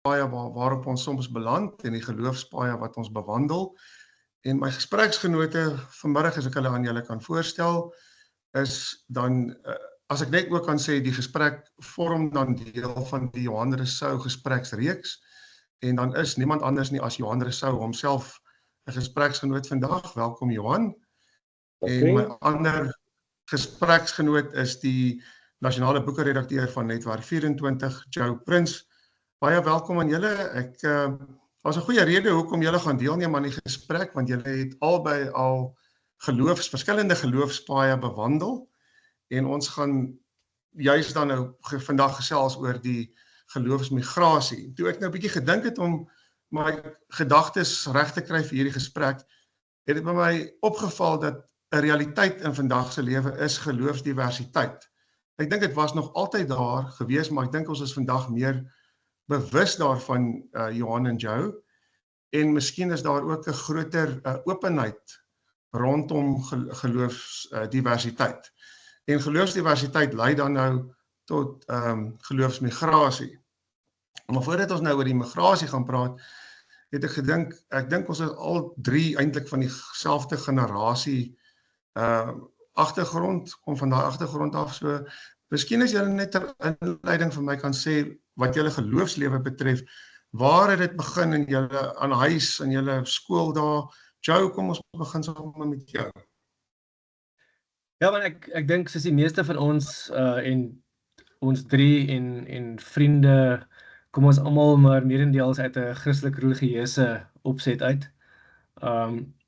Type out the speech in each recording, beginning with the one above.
waarop ons soms beland en die geloofspaaie wat ons bewandel. En my gespreksgenote vanmiddag, as ek hulle aan julle kan voorstel, is dan, as ek net ook kan sê, die gesprek vorm dan deel van die Johan Rousseau gespreksreeks, en dan is niemand anders nie as Johan Rousseau homself 'n gespreksgenoot vandag. Welkom Johan. En my ander gespreksgenoot is die nasionale boekeredakteur van Netwerk 24, Joe Prins. Baie welkom aan julle. Was 'n goeie rede hoekom julle gaan deelneem aan die gesprek, want julle het albei al verskillende geloofspaaie bewandel, en ons gaan juist dan nou vandag gesels oor die geloofsmigrasie. Toe ek nou 'n bietjie gedink het om my gedagtes reg te kry vir hierdie gesprek, het dit by my opgeval dat 'n realiteit in vandag se lewe is geloofsdiversiteit. Ek dink dit was nog altyd daar gewees, maar ek dink ons is vandag meer bewus daarvan, Johan en Joe, en miskien is daar ook 'n groter openheid rondom geloofsdiversiteit. En geloofsdiversiteit lei dan nou tot geloofsmigrasie. Maar voordat ons nou oor die migrasie gaan praat, het ek gedink, ek dink ons is al drie eintlik van dieselfde generasie agtergrond, kom van daai agtergrond af, so miskien as julle net 'n inleiding vir my kan sê wat julle geloofslewe betref, waar het dit begin in julle aan huis, in julle skool daar? Joe, kom ons begin sommer met jou. Ja, maar ek dink soos die meeste van ons en ons drie en vriende, kom ons almal maar meerendeels uit 'n Christelik religieuse opset uit.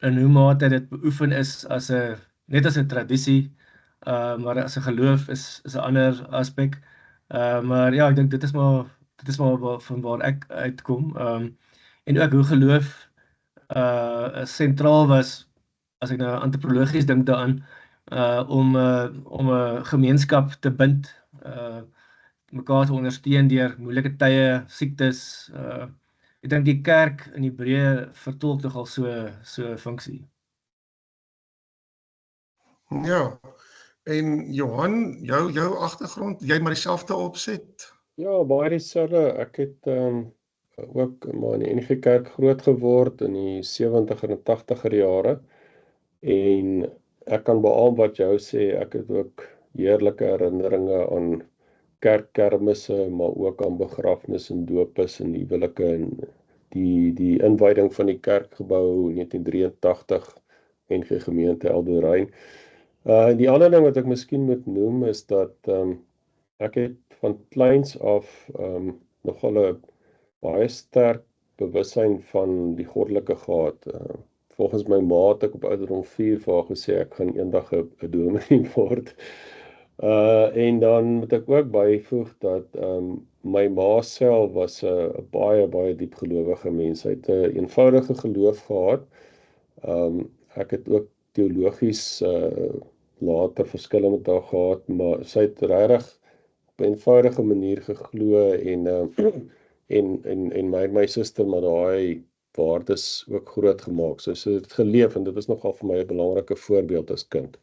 In hoe mate dit beoefen is net as 'n tradisie, maar as 'n geloof is 'n ander aspek. Maar ja, ek dink dit is maar van waar ek uitkom. En ook hoe geloof sentraal was, as ek nou antropologies dink daaraan, om 'n gemeenskap te bind, mekaar te ondersteun deur moeilike tye, siektes. Ek dink die kerk in Hebreë vertolk nogal so 'n funksie. Ja, en Johan, jou agtergrond, jy maar dieselfde opset? Ja, baie dieselfde. Ek het ook maar in die NG Kerk groot geword in die 70er en 80er jare, en ek kan beamoen wat jou sê. Ek het ook heerlike herinneringe aan kerkkermisse, maar ook aan begrafnisse en dopes en huwelike, en die inwyding van die kerkgebou in 1983 NG Gemeente Eldorein. Die ander ding wat ek miskien moet noem is dat ek het van kleins af nogal 'n baie sterk bewussyn van die goddelike gehad. Volgens my ma het ek op ouderdom 4 vir haar gesê ek gaan eendag 'n dominee word. En dan moet ek ook byvoeg dat my ma self was 'n baie diep gelowige mens. Sy het 'n eenvoudige geloof gehad. Ek het ook teologies later verskille met haar gehad, maar sy het regtig op 'n eenvoudige manier geglo, en my suster met daai waardes ook groot gemaak. So sy het geleef, en dit is nogal vir my 'n belangrike voorbeeld as kind.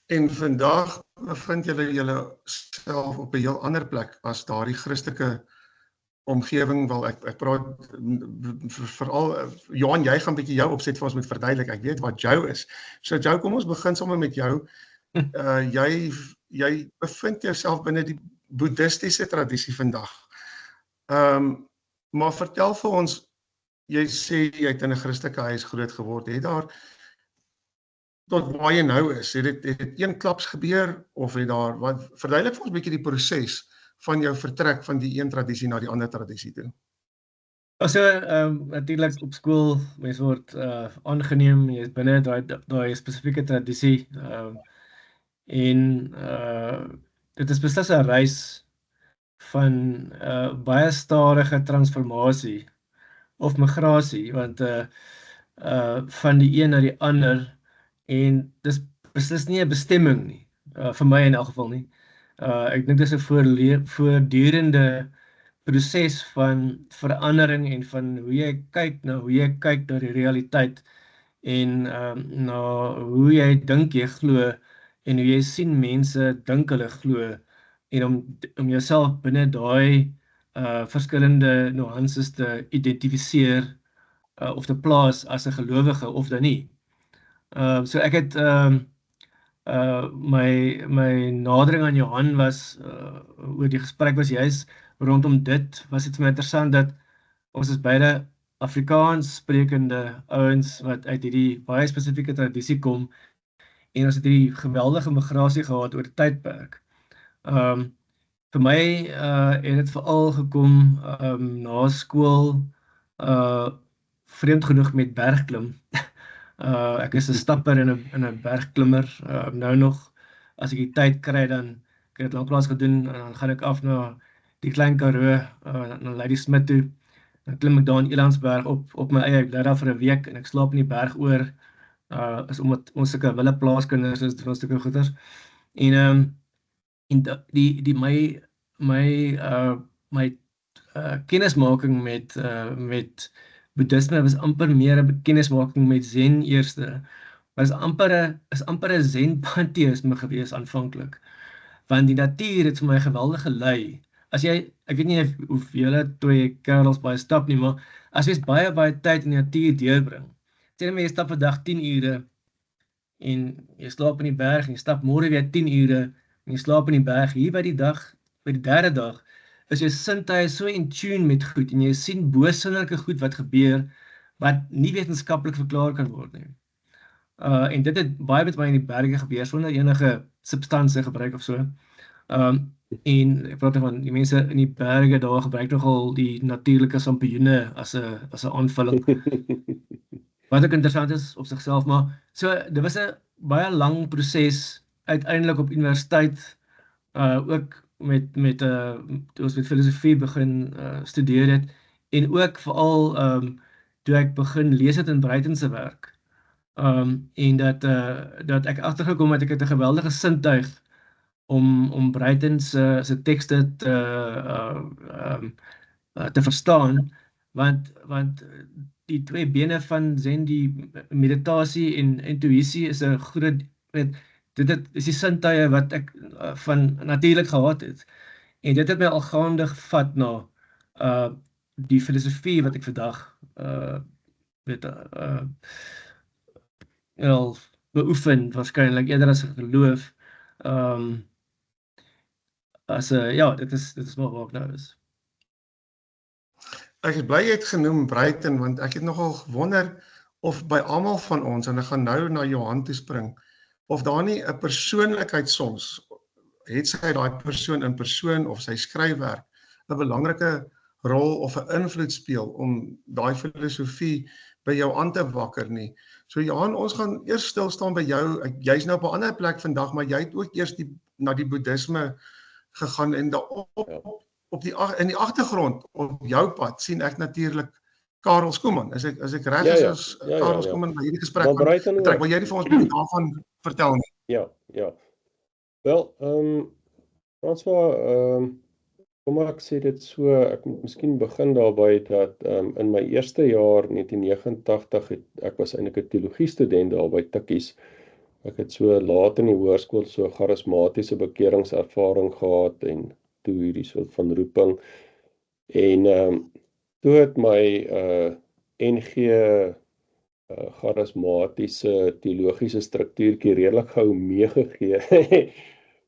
En vandag bevind julle self op 'n heel ander plek as daardie Christelike omgewing. Wel, ek praat veral, Johan, jy gaan 'n bietjie jou opset vir ons moet verduidelik. Ek weet wat Joe is. So Joe, kom ons begin sommer met jou. Jy bevind jouself binne die boeddhistiese tradisie vandag. Maar vertel vir ons, jy sê jy het in 'n Christelike huis groot geword. Het daar tot waar jy nou is, het dit een klaps gebeur, of het daar, verduidelik vir ons 'n bietjie die proses van jou vertrek van die een tradisie na die ander tradisie toe? So, natuurlik op skool, mens word aangeneem, jy is binne daai spesifieke tradisie, en dit is beslis 'n reis van baie stadige transformasie of migrasie, want van die een na die ander, en dis beslis nie 'n bestemming nie, vir my in elk geval nie. Ek dink dis 'n voortdurende proses van verandering en van hoe jy kyk na die realiteit, en na hoe jy dink jy glo, en hoe jy sien mense dink hulle glo, en om jouself binne daai verskillende nuances te identifiseer of te plaas as 'n gelowige of dan nie. So ek het my nadering aan Johan was oor die gesprek was juis rondom dit, was dit vir my interessant dat ons is beide Afrikaans sprekende ouens wat uit hierdie baie spesifieke tradisie kom en ons het hierdie geweldige migrasie gehad oor 'n tydperk. Vir my het dit veral gekom na skool, vreemd genoeg met bergklim. Ek is 'n stapper en 'n bergklimmer. Nou nog, as ek die tyd kry, dan ek het dit lanklaas gedoen, en dan gaan ek af na die Klein Karoo, na Lady Smith toe. Dan klim ek daar in Elandsberg op my eie, ek bly daar vir 'n week en ek slaap in die berg oor. Is omdat ons sulke wille plaaskinders is, doen ons sulke goeders. En my kennismaking met boeddhisme was amper meer 'n kennismaking met Zen eerste. Was amper 'n Zen pantheïsme gewees aanvanklik. Want die natuur het vir my geweldig gelei. As jy, ek weet nie of julle twee kerels baie stap nie, maar as jy baie tyd in die natuur deurbring. Sê net jy stap 'n dag 10 ure en jy slaap in die berg en jy stap môre weer 10 ure en jy slaap in die berg. Hier by die derde dag is jou sintuie so in tune met goed en jy sien bosinnelike goed wat gebeur wat nie wetenskaplik verklaar kan word nie. En dit het baie met my in die berge gebeur sonder enige substansie gebruik of so. En ek praat van die mense in die berge daar gebruik nogal die natuurlike sampioene as 'n aanvulling. Wat ook interessant is op sigself, maar so dit was 'n baie lang proses uiteindelik op universiteit, ook met toe ons met filosofie begin studeer het, en ook veral toe ek begin lees het in Breiten se werk. En dat ek agtergekom het ek het 'n geweldige sintuig om Breiten se tekste te verstaan, want die twee bene van Zen, die meditasie en intuïsie is 'n groot, dit is die sintuie wat ek van natuurlik gehad het. En dit het my al gaande gevat na die filosofie wat ek vandag beoefen, waarskynlik eerder as 'n geloof. Dit is maar waar ek nou is. Ek is bly jy het genoem Breiten, want ek het nogal gewonder of by almal van ons, en ek gaan nou na Johan toe spring, of daar nie 'n persoonlikheid soms, het sy daai persoon in persoon of sy skryfwerk 'n belangrike rol of 'n invloed speel om daai filosofie by jou aan te wakker nie. So Johan, ons gaan eers stil staan by jou. Jy's nou op 'n ander plek vandag, maar jy het ook eers na die boeddhisme gegaan en in die agtergrond op jou pad sien ek natuurlik Karel Schoeman. As ek reg is as Karel Schoeman by hierdie gesprek betrek, wil jy nie vir ons bietjie daarvan vertel nie? Ja. Wel, François, kom ek sê dit so, ek moet miskien begin daarby dat in my eerste jaar 1989 ek was eintlik 'n teologie student daar by Tikkies. Ek het so laat in die hoërskool so charismatiese bekeringservaring gehad en toe hierdie soort van roeping. En toe het my NG charismatiese teologiese struktuurtjie redelik gou meegegee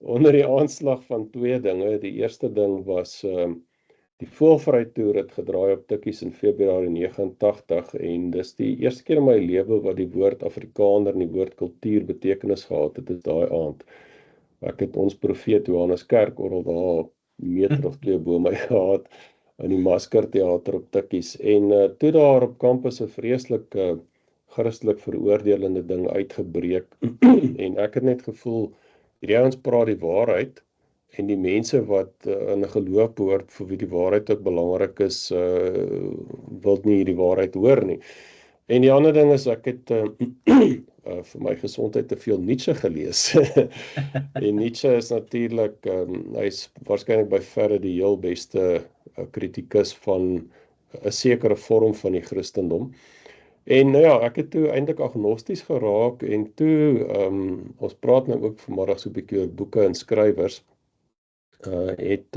onder die aanslag van twee dinge. Die eerste ding was die Voëlvrytoer het gedraai op Tikkies in Februarie 89 en dis die eerste keer in my lewe wat die woord Afrikaner en die woord kultuur betekenis gehad het, is daai aand. Ek het ons profeet Johannes Kerkorrel daar meter of 2 bo my gehad in die Maskerteater op Tikkies. En toe daar op kampus 'n vreeslike Christelik veroordelende ding uitgebreek en ek het net gevoel hierdie ouens praat die waarheid en die mense wat in 'n geloof behoort vir wie die waarheid ook belangrik is, wil nie hierdie waarheid hoor nie. En die ander ding is ek het vir my gesondheid te veel Nietzsche gelees. En Nietzsche is natuurlik, hy's waarskynlik by verre die heel beste kritikus van 'n sekere vorm van die Christendom. En nou ja, ek het toe eintlik agnosties geraak en toe, ons praat nou ook vanmiddag so 'n bietjie oor boeke en skrywers. het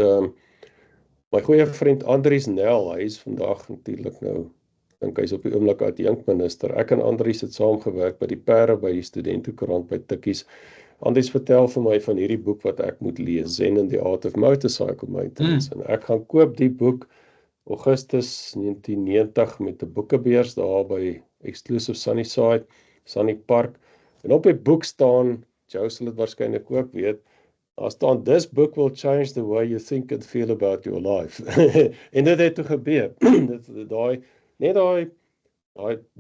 my goeie vriend Andries Nel, hy is vandag natuurlik nou, dink hy's op die oomblik adjunkminister. Ek en Andries het saamgewerk by die perde by die studentekoerant by Tikkies. Andries vertel vir my van hierdie boek wat ek moet lees, Zen and the Art of Motorcycle Maintenance. En ek gaan koop die boek Augustus 1990 met 'n boekebeurs daar by Exclusive Sunnyside, Sunny Park. En op die boek staan, Joe sal dit waarskynlik ook weet, daar staan, this book will change the way you think and feel about your life. En dit het toe gebeur. Net daai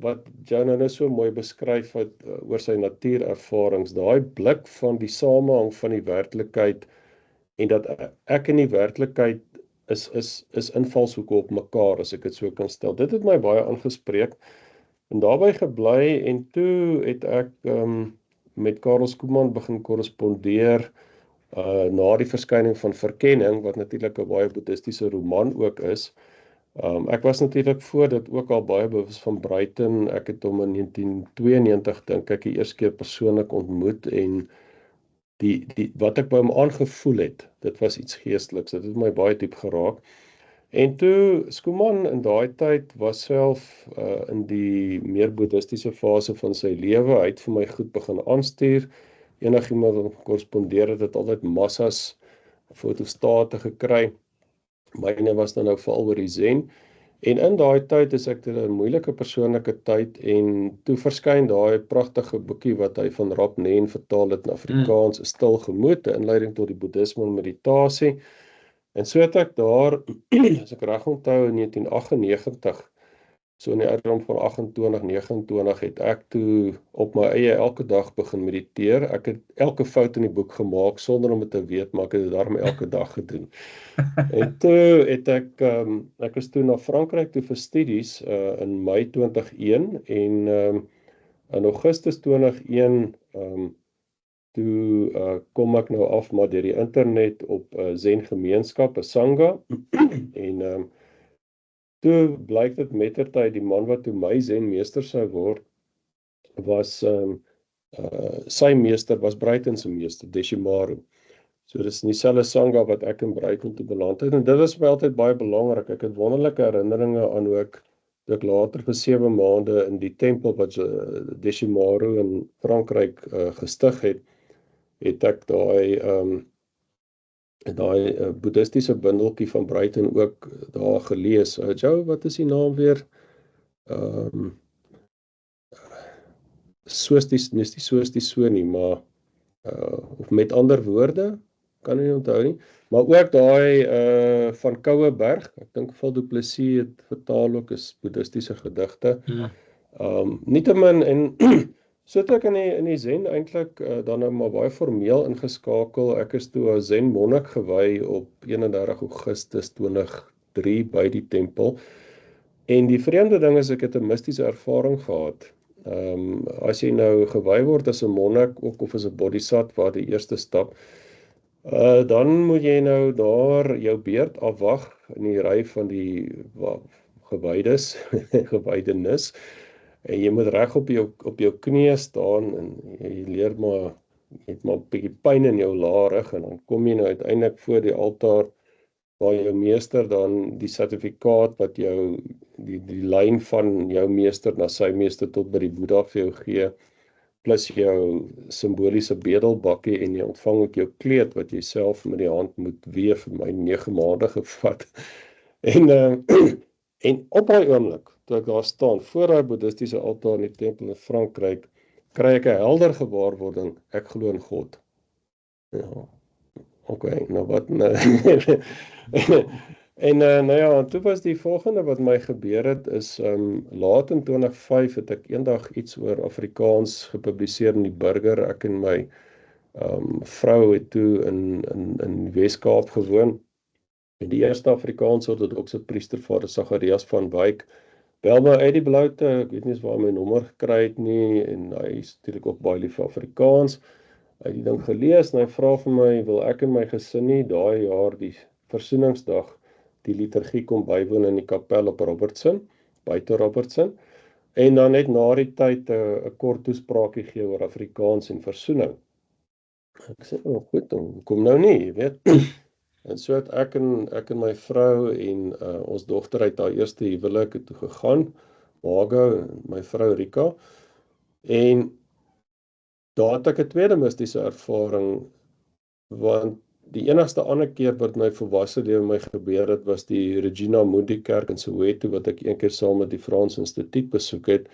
wat Joe nou so mooi beskryf het oor sy natuurervarings, daai blik van die samehang van die werklikheid en dat ek in die werklikheid is invalshoeke op mekaar, as ek dit so kan stel. Dit het my baie aangespreek en daarbey gebly en toe het ek met Karel Skuman begin korrespondeer na die verskyning van Verkenning, wat natuurlik 'n baie boeddhistiese roman ook is. Ek was natuurlik voor dit ook al baie bewus van Bruiten. Ek het hom in 1992 dink ek die eerste keer persoonlik ontmoet en wat ek by hom aangevoel het, dit was iets geesteliks. Dit het my baie diep geraak. En toe Skuman in daai tyd was self in die meer boeddhistiese fase van sy lewe. Hy het vir my goed begin aanstuur. Enigiemand wat korrespondeer het altyd massas fotostate gekry. Myne was dan nou veral oor die Zen. En in daai tyd is ek 'n moeilike persoonlike tyd en toe verskyn daai pragtige boekie wat hy van Rab Nen vertaal het in Afrikaans, 'n Stil Gemoed, 'n inleiding tot die boeddhisme en meditasie. En so het ek daar, as ek reg onthou, in 1998, so in die ouderdom van 28, 29, het ek toe op my eie elke dag begin mediteer. Ek het elke fout in die boek gemaak, sonder om dit te weet, maar ek het dit daarom elke dag gedoen. En toe het ek is toe na Frankryk toe vir studies in Mei 2001 en in Augustus 2001 toe kom ek nou af maar deur die internet op Zen gemeenskap, 'n Sangha en toe blyk dit mettertyd die man wat toe my Zen meester sou word was sy meester was Bruiten se meester, Deshimaru. So dis in dieselfde Sangha wat ek in Bruiten toe beland het en dit was vir my altyd baie belangrik. Ek het wonderlike herinneringe aan hoe ek later vir 7 maande in die tempel wat Deshimaru in Frankryk gestig het ek daai boeddhistiese bundeltjie van Bruiten ook daar gelees. Joe, wat is die naam weer? Soos die nie, maar of met ander woorde, kan nie onthou nie. Maar ook daai van Koueberg, ek dink Val Du Plessis het vertaal ook as boeddhistiese gedigte. Nietemin en so het ek in die Zen eintlik dan nou maar baie formeel ingeskakel. Ek is toe 'n Zen monnik gewy op 31 Augustus 2003 by die tempel. En die vreemde ding is ek het 'n mistiese ervaring gehad. As jy nou gewy word as 'n monnik ook of as 'n bodhisattva, die eerste stap, dan moet jy nou daar jou beurt afwag in die ry van die gewydes, gewyddenis. En jy moet reg op jou knieë staan en jy leer maar, jy het maar 'n bietjie pyn in jou larig en dan kom jy nou uiteindelik voor die altaar waar jou meester dan die sertifikaat wat jou, die lyn van jou meester na sy meester tot by die Boeddha vir jou gee, plus jou simboliese bedelbakkie en jy ontvang ook jou kleed wat jy self met die hand moet weef, vir my 9 maande gevat. En op daai oomblik, toe ek daar staan, voor daai boeddhistiese altaar in die tempel in Frankryk, kry ek 'n helder gewaarwording, ek glo in God. Ja, okay, nou wat nou? En nou ja, toe was die volgende wat my gebeur het, is laat in 2005 het ek eendag iets oor Afrikaans gepubliseer in die Burger. Ek en my vrou het toe in Wes-Kaap gewoon. En die eerste Afrikaans-ortodokse priester, Vader Sagarias van Wyk, bel my uit die bloute, ek weet nie eens waar my nommer gekry het nie, en hy is natuurlijk ook baie lief vir Afrikaans. Hy het die ding gelees, en hy vra vir my, wil ek en my gesin nie, daai jaar die Versoeningsdag, die liturgie kom bywoon in die kapel op Robertson, buite Robertson, en dan net na die tyd 'n kort toespraakie gee oor Afrikaans en versoening. Ek sê, goed, dan kom nou nie, jy weet. En so het ek en my vrou en ons dogter uit haar eerste huwelik toe gegaan, Margo en my vrou Rika. En daar het ek 'n tweede mistiese ervaring, want die enigste ander keer wat my volwasse lewe my gebeur het, was die Regina Mundi Kerk in Soweto, wat ek een keer saam met die Frans Instituut besoek het.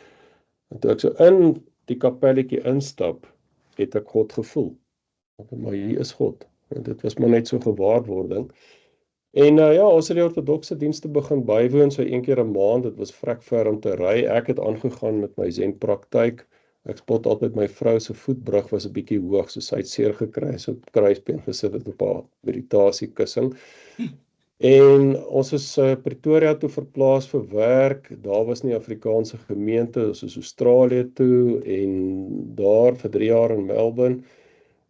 En toe ek so in die kapelletjie instap, het ek God gevoel. Maar hier is God. En dit was maar net so gewaarwording. En ons het die ortodokse dienste begin bywoon, so een keer 'n maand. Dit was vrek ver om te ry. Ek het aangegaan met my zen-praktyk. Ek spot altyd my vrou se voetbrug was 'n bietjie hoog, so sy het seer gekry, so op kruisbeen gesit het op haar meditasiekussing. En ons is Pretoria toe verplaas vir werk. Daar was nie Afrikaanse gemeente, ons is Australië toe en daar vir 3 jaar in Melbourne.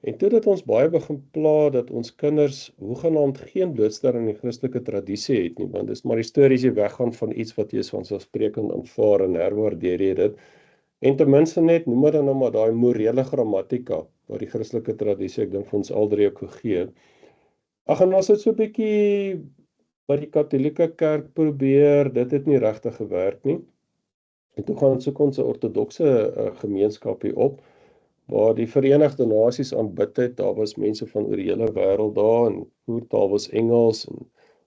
En toe het ons baie begin pla dat ons kinders hoegenaamd geen blootstelling in die Christelike tradisie het nie, want dis maar die stories jy weggaan van iets wat jy vanselfsprekend aanvaar en herwaardeer jy dit. En ten minste net, noem maar dan nou maar daai morele grammatika, wat die Christelike tradisie, ek dink vir ons al drie ook gegee het. Ag, en ons het so 'n bietjie by die Katolieke Kerk probeer, dit het nie regtig gewerk nie. En toe gaan soek ons 'n ortodokse gemeenskap hier op, waar die Verenigde Nasies aanbid het. Daar was mense van oor die hele wêreld daar, en voertaal was Engels, en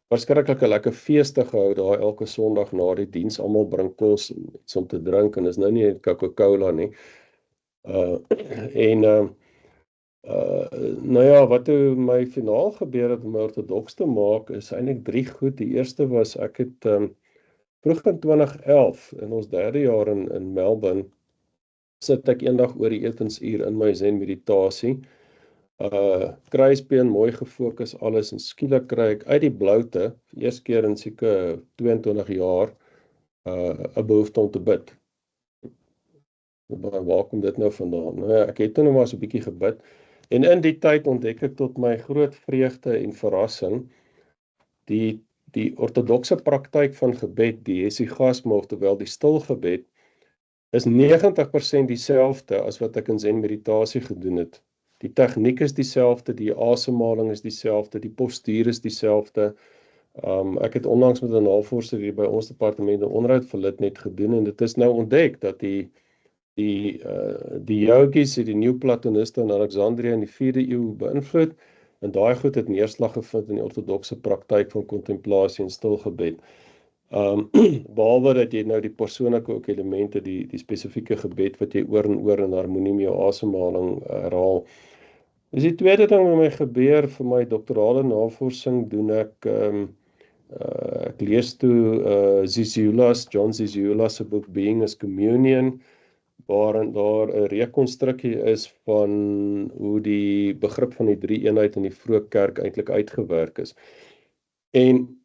verskriklike lekker feeste gehou daar elke Sondag na die diens. Almal bring kos en iets om te drink, en is nou nie Coca-Cola nie. Nou ja, wat toe my finaal gebeur het om my ortodoks te maak, is eintlik 3 goed. Die eerste was, ek het vroeg in 2011, in ons 3de jaar in Melbourne, sit ek eendag oor die etensuur in my zen meditasie. Kruisbeen, mooi gefokus, alles, en skielik kry ek uit die bloute, eerste keer in seker 22 jaar, 'n behoefte om te bid. Waar kom dit nou vandaan? Nou ja, ek het nou maar so 'n bietjie gebid, en in die tyd ontdek ek tot my groot vreugde en verrassing, die ortodokse praktyk van gebed, die hesychasme, oftewel die stilgebed, is 90% dieselfde as wat ek in zen meditasie gedoen het. Die tegniek is dieselfde, die asemhaling is dieselfde, die postuur is dieselfde. Ek het onlangs met 'n navorser hier by ons departement 'n onderhoud vir lid net gedoen, en dit is nou ontdek dat die yogis, die Neoplatoniste in Alexandrië in die 4de eeu beïnvloed, en daai goed het neerslag gevind in die ortodokse praktyk van kontemplasie en stilgebed. Behalwe dat jy nou die persoonlike ook elemente, die spesifieke gebed wat jy oor en oor in harmonie met jou asemhaling herhaal. Dis die tweede ding wat my gebeur vir my doktorale navorsing, doen ek lees toe John Zizioulas se boek Being as Communion, waarin daar 'n rekonstruksie is van hoe die begrip van die drie eenheid in die vroeë kerk eintlik uitgewerk is. En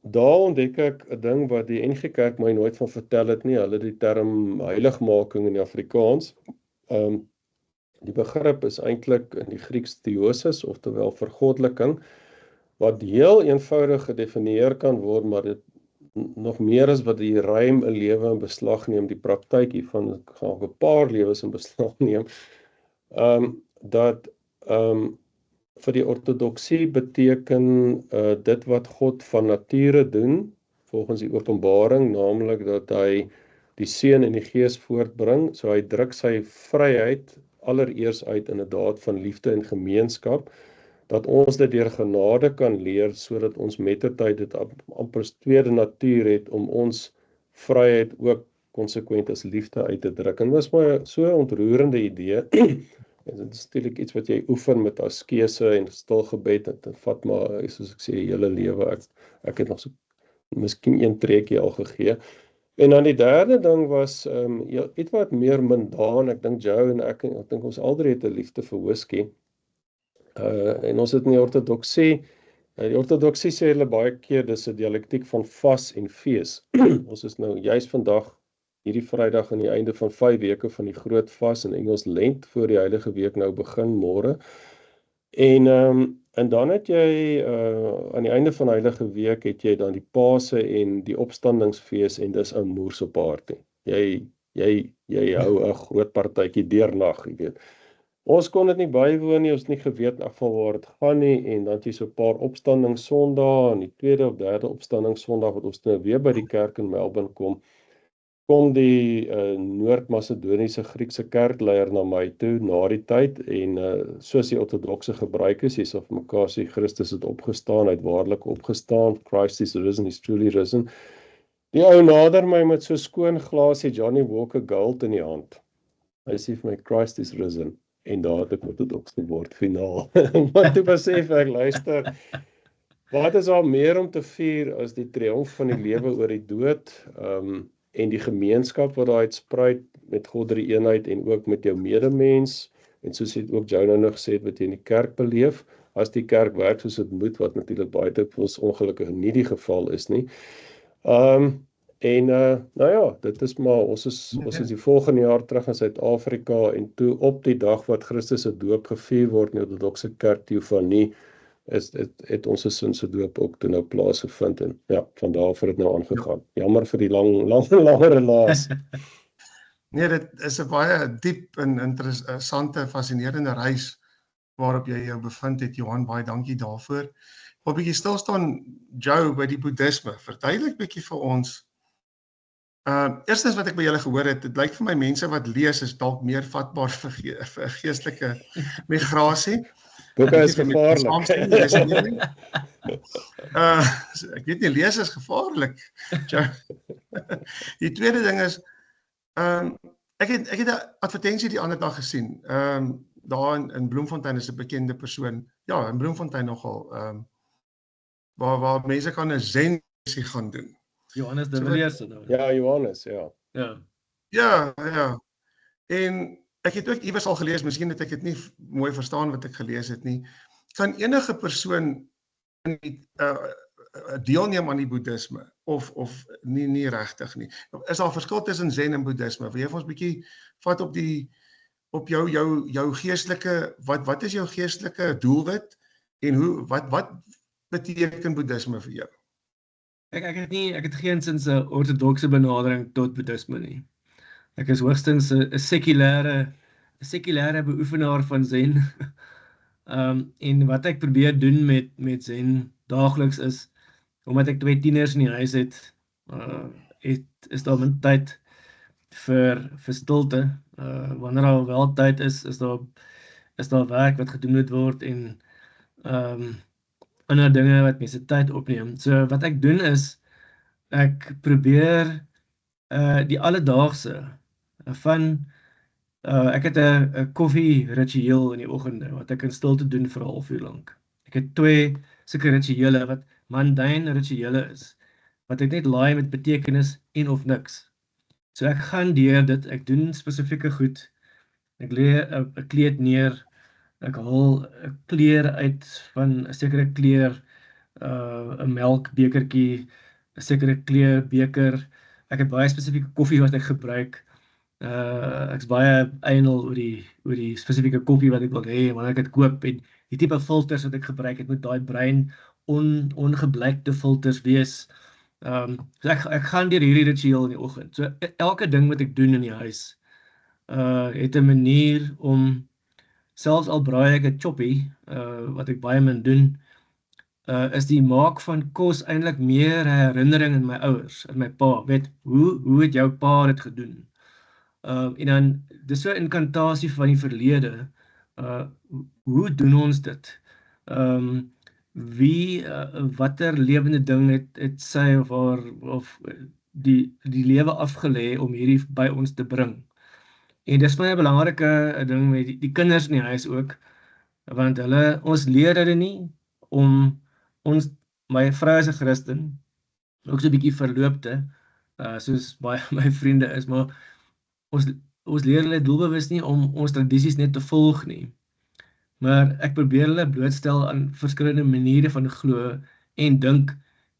daar ontdek ek 'n ding wat die NG Kerk my nooit van vertel het nie. Hulle het die term heiligmaking in die Afrikaans. Die begrip is eintlik in die Grieks theosis, oftewel vergoddelikking, wat heel eenvoudig gedefinieer kan word, maar dit nog meer as wat die ruim 'n lewe in beslag neem, die praktyk hiervan gaan 'n paar lewens in beslag neem, dat vir die ortodoksie beteken dit wat God van nature doen, volgens die Openbaring, naamlik dat hy die Seun en die Gees voortbring, so hy druk sy vryheid allereers uit in 'n daad van liefde en gemeenskap, dat ons dit deur genade kan leer, sodat ons mettertyd dit amper as tweede natuur het om ons vryheid ook konsekwent as liefde uit te druk. En dit was maar so 'n ontroerende idee. En dit is natuurlik iets wat jy oefen met askese en stilgebed, dit vat maar, soos ek sê, die hele lewe. Ek het nog so miskien een treukie al gegee. En dan die derde ding was iets wat meer mundaan. Ek dink Joe en ek dink ons aldrie het 'n liefde vir whisky. En ons het in die ortodoksie sê hulle baie keer, dis 'n dialektiek van vas en fees. Ons is nou juis vandag, hierdie Vrydag, aan die einde van 5 weke van die groot vas, in Engels Lent, voor die Heilige Week nou begin, môre. En dan het jy, aan die einde van Heilige Week, het jy dan die Paase en die opstandingsfees, en dis 'n moerse party. Jy hou 'n groot partytjie deurnag, jy weet. Ons kon dit nie bywoon nie, ons het nie geweet in elk geval waar dit gaan nie, en dan het jy so 'n paar opstandingssondae, en die tweede of derde opstandingssondag wat ons nou weer by die kerk in Melbourne kom die Noord-Macedoniese Griekse kerkleier na my toe na die tyd, en soos die ortodokse gebruik is, jy sal vir mekaar sê, Christus het opgestaan, hy het waarlik opgestaan, Christ is risen, he's truly risen. Die ou nader my met so 'n skoon glasie Johnny Walker Gold in die hand. Hy sê vir my, Christ is risen. En daar het ek ortodoks geword finaal. Maar toe besef ek, luister, wat is daar meer om te vier as die triomf van die lewe oor die dood, en die gemeenskap wat daar uitspruit met God drie eenheid en ook met jou medemens, en soos het ook Jonah nog gesê het, wat jy in die kerk beleef, as die kerk werk soos dit moet, wat natuurlik baie dikwels ongelukkig nie die geval is nie. Nou ja, dit is maar, ons is die volgende jaar terug in Suid-Afrika, en toe op die dag wat Christus se doop gevier word in die ortodokse kerk Theofanie, het ons sin se doop ook toe nou plaasgevind, en ja, van daar af het dit nou aangegaan. Jammer vir die lange relaas. Nee, dit is 'n baie diep en interessante, fascinerende reis waarop jy jou bevind het, Johan, baie dankie daarvoor. Ek wil 'n bietjie stil staan, Joe, by die boeddhisme. Verduidelik bietjie vir ons. Eerstens wat ek by julle gehoor het, dit lyk vir my mense wat lees is dalk meer vatbaar vir geestelike migrasie. Boeke is gevaarlik. Ek weet nie, lees is gevaarlik. Die tweede ding is, ek het 'n advertensie die ander dag gesien. Daar in Bloemfontein is 'n bekende persoon. Ja, in Bloemfontein nogal, waar mense kan 'n zen sessie gaan doen. Johannes de Villiers nou. Ja, Johannes, ja. Ja. En ek het ook iewers al gelees, miskien het ek dit nie mooi verstaan wat ek gelees het nie. Kan enige persoon deelneem aan die boeddhisme of nie regtig nie? Is daar 'n verskil tussen zen en boeddhisme? Wil jy vir ons 'n bietjie vat op jou geestelike, wat is jou geestelike doelwit en wat beteken boeddhisme vir jou? Ek het geensins 'n ortodokse benadering tot boeddhisme nie. Ek is hoogstens 'n sekulêre beoefenaar van zen. En wat ek probeer doen met zen daagliks is, omdat ek 2 tieners in die huis het, is daar min tyd vir stilte. Wanneer daar wel tyd is daar werk wat gedoen moet word, en ander dinge wat mense tyd opneem. So wat ek doen is, ek probeer die alledaagse van, ek het 'n koffie ritueel in die oggende, wat ek in stilte doen vir 'n halfuur lank. Ek het 2 sulke rituele wat mundane rituele is, wat ek net laai met betekenis en of niks. So ek gaan deur dit, ek doen spesifieke goed, ek lê 'n kleed neer, ek haal 'n kleur uit van 'n sekere kleur, 'n melkbekertjie, 'n sekere kleur beker. Ek het baie spesifieke koffie wat ek gebruik. Ek's baie eienaal oor die spesifieke koffie wat ek wil hê wanneer ek dit koop, en die tipe filters wat ek gebruik, het moet daai bruin ongebleikte filters wees. So ek gaan deur hierdie ritueel in die oggend. So elke ding wat ek doen in die huis het 'n manier om, selfs al braai ek 'n choppie, wat ek baie min doen, is die maak van kos eintlik meer 'n herinnering in my ouers, in my pa, weet hoe het jou pa dit gedoen? En dan, dis so 'n inkantasie van die verlede. Hoe doen ons dit? Watter lewende ding het sy of haar of die lewe afgelê om hierdie by ons te bring? En dis my 'n belangrike ding met die kinders in die huis ook, want ons leer hulle nie om my vrou is 'n Christen, ook so 'n bietjie verloopte, soos baie my vriende is, maar ons leer hulle doelbewus nie om ons tradisies net te volg nie. Maar ek probeer hulle blootstel aan verskillende maniere van glo en dink,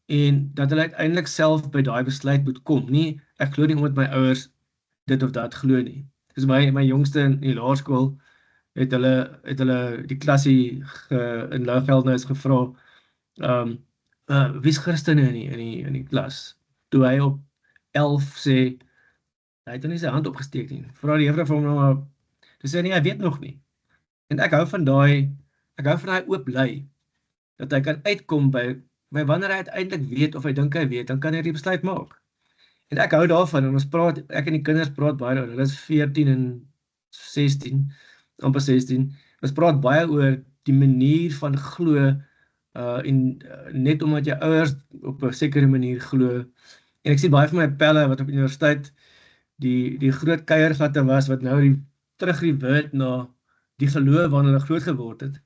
en dat hulle uiteindelik self by daai besluit moet kom. Nie, ek glo nie omdat my ouers dit of dat glo nie. Dis my jongste in die laerskool het hulle die klasie in Louwgeldnys gevra, wie's Christene in die klas? Toe hy op 11 sê, hy het nie sy hand opgesteek nie. Vra die juffrou vir hom nou, toe sê hy nie, hy weet nog nie. En ek hou van daai oop lei, dat hy kan uitkom by wanneer hy uiteindelik weet of hy dink hy weet, dan kan hy die besluit maak. En ek hou daarvan, en ek en die kinders praat baie oor, hulle is 14 en 16, amper 16, ons praat baie oor die manier van glo, net omdat jou ouers op 'n sekere manier glo, en ek sien baie van my pelle wat op universiteit die groot kuiergatte was, wat nou terugrevert na die geloof waarin hulle groot geword het,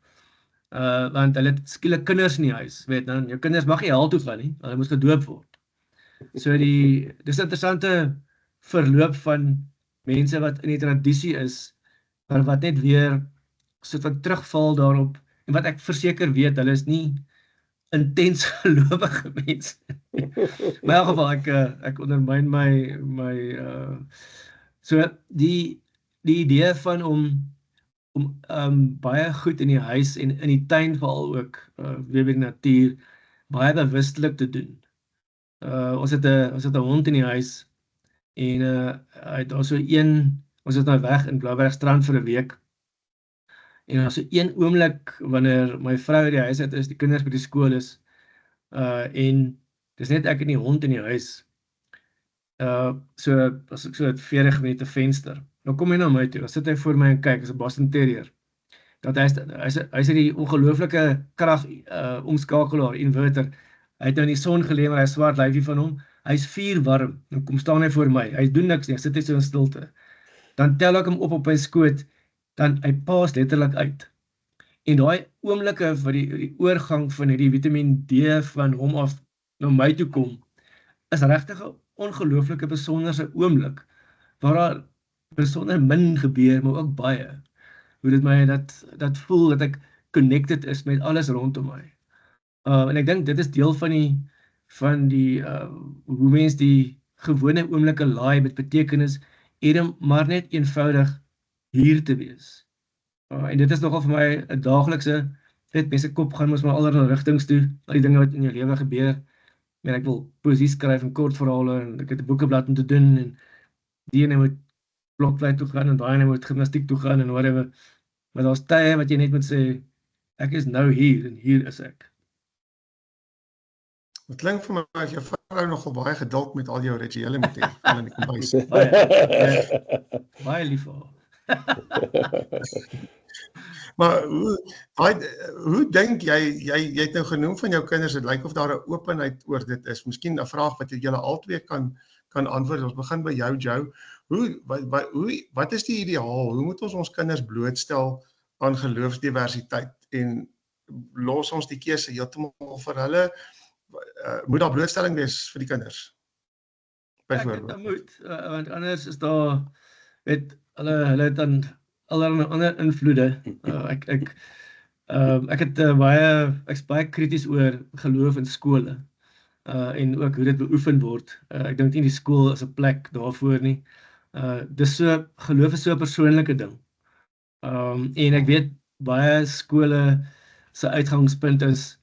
want hulle het skielik kinders in die huis, weet, dan jou kinders mag nie hel toe gaan nie, hulle moet gedoop word. So dis 'n interessante verloop van mense wat in die tradisie is, maar wat net weer soort van terugval daarop, en wat ek verseker weet, hulle is nie intens gelowige mense. Maar in elk geval, ek ondermyn so die idee van om baie goed in die huis en in die tuin veral ook, weer by die natuur, baie bewustelik te doen. Ons het 'n hond in die huis, en hy het daar so ons het nou weg in Blauwbergstrand vir 'n week, en daar so een oomblik, wanneer my vrou uit die huis uit is, die kinders by die skool is, en dis net ek en die hond in die huis, as ek so 40 minute venster, dan kom hy na my toe, dan sit hy voor my en kyk, is 'n Boston Terrier, dat hy's die ongelooflike krag omskakelaar, inverter, hy het nou in die son geleë, maar hy is swart lyfie van hom, hy's vuurwarm, dan kom staan hy voor my, hy doen niks nie, hy sit hy so in stilte, dan tel ek hom op my skoot, dan hy paas letterlik uit, en daai oomblikke wat die oorgang van hierdie Vitamiin D van hom af na my toe kom, is regtig 'n ongelooflike besonderse oomblik, waar daar besonder min gebeur, maar ook baie, hoe dit my dat voel, dat ek connected is met alles rondom my. En ek dink dit is deel van die hoe mens die gewone oomblikke laai met betekenis, en maar net eenvoudig hier te wees. En dit is nogal vir my 'n daaglikse, mense kop gaan mos maar allerlei rigtings toe, al die dinge wat in jou lewe gebeur, en ek wil poesie skryf en kortverhale, en ek het 'n boekeblad om te doen, en die ene moet blokfluit toe gaan, en daai ene moet gimnastiek toe gaan, en whatever, maar daar's tye wat jy net moet sê, ek is nou hier, en hier is ek. Het klink vir my as jou vrou nogal baie geduld met al jou rituele moet hê, in die kombuis. Baie lief vir haar. Maar hoe dink jy het nou genoem van jou kinders, dit lyk of daar 'n openheid oor dit is, miskien 'n vraag wat julle albei kan antwoord, ons begin by jou, Joe, wat is die ideaal, hoe moet ons kinders blootstel aan geloofsdiversiteit, en los ons die keuse heeltemal vir hulle, moet daar blootstelling wees vir die kinders, byvoorbeeld? Ek moet, want anders is daar, hulle het dan allerlei ander invloede. Ek's baie krities oor geloof in skole, en ook hoe dit beoefen word. Ek dink nie die skool is 'n plek daarvoor nie. Geloof is so 'n persoonlike ding. En ek weet baie skole se uitgangspunt is,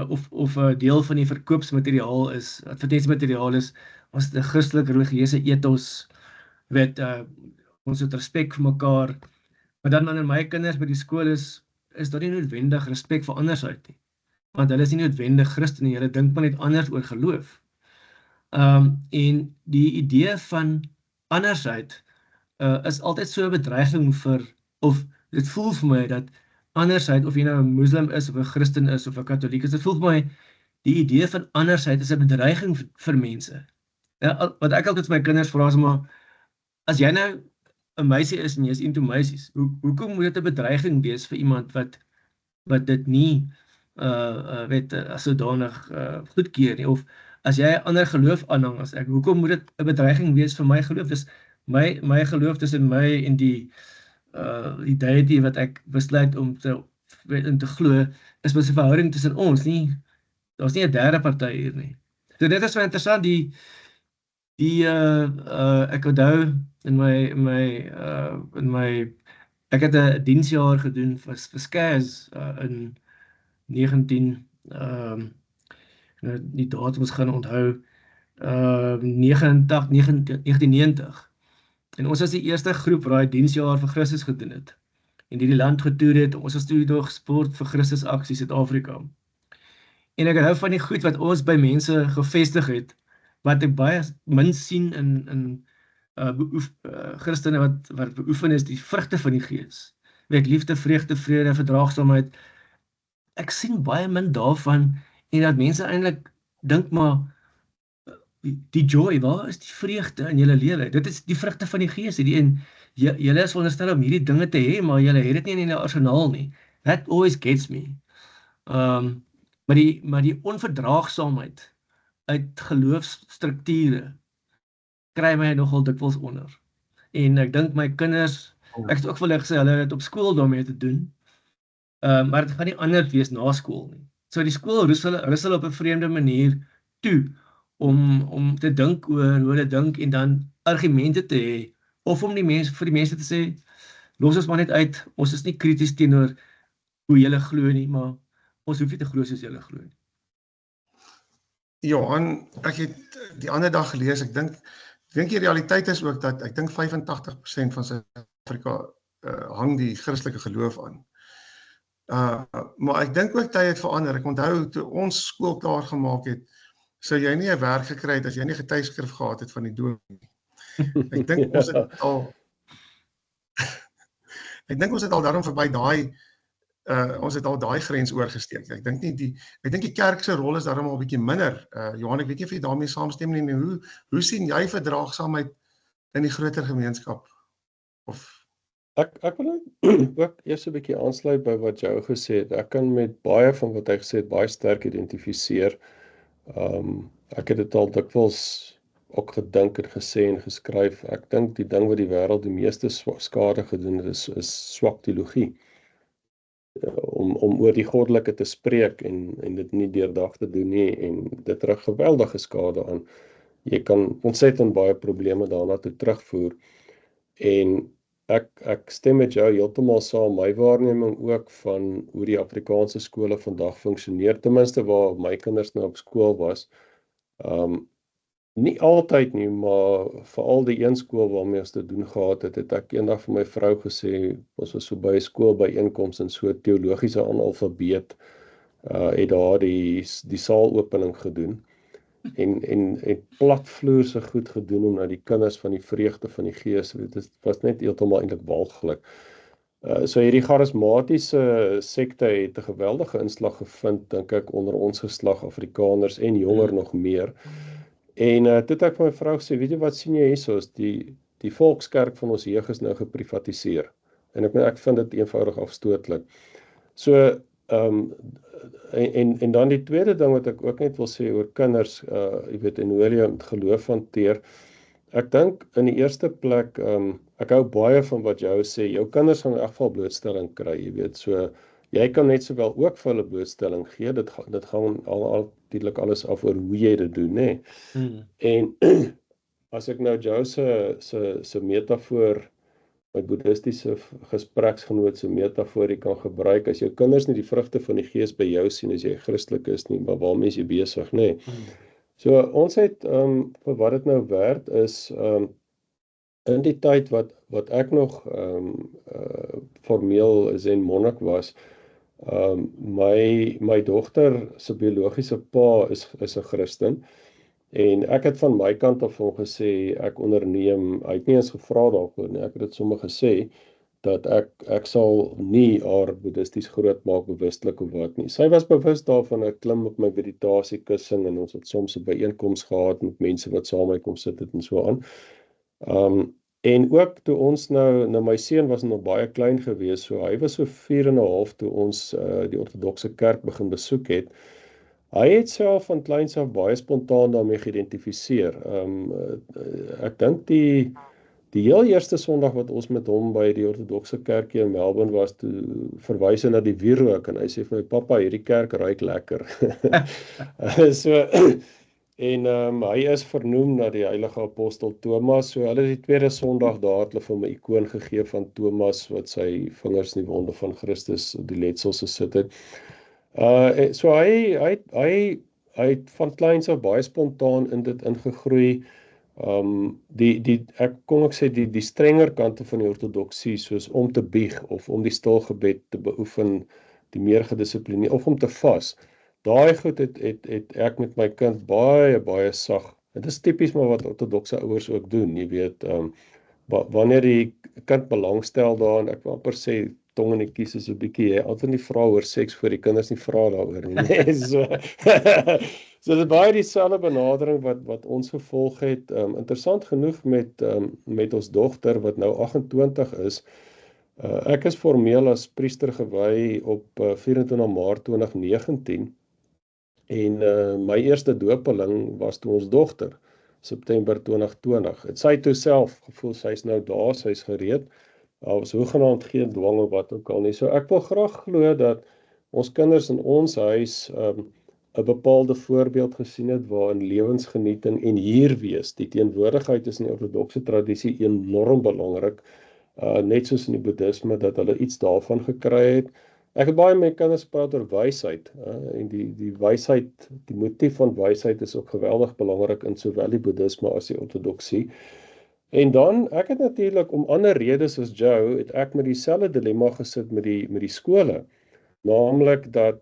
of 'n deel van die verkoopsmateriaal is, advertensiemateriaal is, ons het 'n Christelike religieuse ethos, ons het respek vir mekaar, maar dan wanneer my kinders by die skool is daar nie noodwendig respek vir andersheid nie, want hulle is nie noodwendig Christen nie, hulle dink maar net anders oor geloof. En die idee van andersheid is altyd so 'n bedreiging of dit voel vir my dat andersheid, of jy nou 'n moslim is, of 'n Christen is, of 'n katoliek is, dit voel vir my, die idee van andersheid is 'n bedreiging vir mense. Wat ek altyd vir my kinders vra is maar, as jy nou 'n meisie is en jy is into meisies, hoekom moet dit 'n bedreiging wees vir iemand wat dit nie as sodanig goedkeur nie, of as jy 'n ander geloof aanhang as ek, hoekom moet dit 'n bedreiging wees vir my geloof? Dis my geloof tussen my en die deity wat ek besluit om te glo, is met 'n verhouding tussen ons, daar's nie 'n derde party hier nie. So dit is so interessant, ek onthou ek het 'n diensjaar gedoen vir SCAS in 19, die datums gaan onthou, 1990. En ons was die eerste groep waar die diensjaar vir Christus gedoen het. en hierdie land getoer het. Ons was toe nog Sport vir Christus aksie Suid-Afrika. En ek hou van die goed wat ons by mense gevestig het, wat ek baie min sien in Christene wat beoefen is, die vrugte van die Gees. Weet, liefde, vreugde, vrede, verdraagsaamheid. Ek sien baie min daarvan, en dat mense eintlik dink maar, die joy, waar is die vreugde in julle lewe? Dit is die vrugte van die Gees, en julle is veronderstel om hierdie dinge te hê, maar julle het dit nie in julle arsenaal nie. That always gets me. Maar die onverdraagsaamheid uit geloofsstrukture kry my nogal dikwels onder. En ek dink my kinders, ek het ook vir hulle gesê, hulle het op skool daarmee te doen, maar dit gaan nie anders wees na skool nie. So die skool rus hulle op 'n vreemde manier toe, om te dink oor hoe hulle dink, en dan argumente te hê, of om vir die mense te sê, los ons maar net uit, ons is nie krities teenoor hoe julle glo nie, maar ons hoef nie te glo soos julle glo nie. Johan, ek het die ander dag gelees, ek dink die realiteit is ook dat ek dink 85% van Suid-Afrika hang die Christelike geloof aan. Maar ek dink ook tyd het verander. Ek onthou toe ons skool klaar gemaak het, sou jy nie 'n werk gekry het as jy nie getuieskrif gehad het van die doop nie. Ek dink ons het al daarom verby daai ons het al daai grens oorgesteek. Ek dink die kerk se rol is daarom al 'n bietjie minder. Johan, ek weet nie of jy daarmee saamstem nie. Hoe sien jy verdraagsaamheid in die groter gemeenskap? Of Ek wil ook eers 'n bietjie aansluit by wat jou gesê het. Ek kan met baie van wat hy gesê het baie sterk identifiseer. Ek het dit al dikwels ook gedink en gesê en geskryf. Ek dink die ding wat die wêreld die meeste skade gedoen het, is swak teologie. Om oor die goddelike te spreek en dit nie deurdag te doen nie, en dit rig geweldige skade aan. Jy kan ontsettend baie probleme daarna toe terugvoer. En ek stem met jou heeltemal saam. My waarneming ook van hoe die Afrikaanse skole vandag funksioneer, ten minste waar my kinders nou op skool was. Nie altyd nie, maar veral die een skool waarmee ons te doen gehad het, het ek eendag vir my vrou gesê, ons was so by 'n skoolbyeenkoms en so teologiese analfabeet, het daar die saalopening gedoen. En platvloerse goed gedoen om na die kinders van die vreugde van die Gees, dit was net heeltemal eintlik walglik. So hierdie charismatiese sekte het 'n geweldige inslag gevind, dink ek, onder ons geslag Afrikaners en jonger nog meer. En toe het ek vir my vrou gesê, weet jy wat sien jy hierso, is die volkskerk van ons jeug is nou geprivatiseer. En ek vind dit eenvoudig afstootlik. So, en dan die tweede ding wat ek ook net wil sê oor kinders, jy weet, en hoe hulle geloof hanteer. Ek dink in die eerste plek, ek hou baie van wat jou sê, jou kinders gaan in elk geval blootstelling kry, jy weet, so jy kan net sowel ook vir hulle blootstelling gee, dit gaan altydlik alles af oor hoe jy dit doen, né? En as ek nou jou se metafoor, my boeddhistiese gespreksgenoot se metafoor kan gebruik, as jou kinders nie die vrugte van die Gees by jou sien, as jy Christelik is nie, maar waarmee is jy besig, né? So ons het, vir wat dit nou werd is, in die tyd wat ek nog formeel Zen monnik was, my dogter se biologiese pa is 'n Christen, en ek het van my kant af hom gesê, ek onderneem, hy het nie eens gevra daarvoor nie, ek het dit sommer gesê, dat ek sal nie haar boeddhisties groot maak, bewustelik of wat nie. Sy was bewus daarvan, ek klim op my meditasiekussing, en ons het soms 'n byeenkoms gehad met mense wat saam met my kom sit het en so aan. En ook toe ons nou my seun was nog baie klein gewees, so hy was so 4,5 toe ons die ortodokse kerk begin besoek het. Hy het self van kleins af baie spontaan daarmee geïdentifiseer. Ek dink die heel eerste Sondag wat ons met hom by die ortodokse kerkie in Melbourne was, toe verwys hy na die wierook, en hy sê vir my, pappa, hierdie kerk ruik lekker. So, en hy is vernoem na die heilige apostel Thomas, so hulle die tweede Sondag daar het hulle vir my 'n ikoon gegee van Thomas, wat sy vingers in die wonde van Christus op die letsels gesit het. So hy het van kleins af baie spontaan in dit ingegroei. Kom ek sê die strenger kante van die ortodoksie, soos om te bieg of om die stilgebed te beoefen, die meer gedissiplineerd of om te vas. Daai goed het ek met my kind baie sag. Dit is tipies maar wat ortodokse ouers ook doen, jy weet, wanneer die kind belangstel daarin, ek wil amper sê tong in die kies is 'n bietjie, jy altyd nie vra oor seks voor die kinders nie vra daaroor nie. Nee, so so dit is baie dieselfde benadering wat ons gevolg het. Interessant genoeg met ons dogter wat nou 28 is. Ek is formeel as priester gewy op 24 Maart 2019 en my eerste dopeling was toe ons dogter, September 2020. Het sy toe self gevoel sy's nou daar, sy's gereed. Was hoegenaamd geen dwang of wat ook al nie. So ek wil graag glo dat ons kinders in ons huis 'n bepaalde voorbeeld gesien het waarin lewensgenieting en hier wees, die teenwoordigheid is in die ortodokse tradisie enorm belangrik, net soos in die boeddhisme dat hulle iets daarvan gekry het. Ek het baie met kinders gepraat oor wysheid, en die wysheid, die motief van wysheid is ook geweldig belangrik in sowel die boeddhisme as die ortodoksie. En dan, ek het natuurlik om ander redes as Joe, het ek met dieselfde dilemma gesit met die skole. Naamlik dat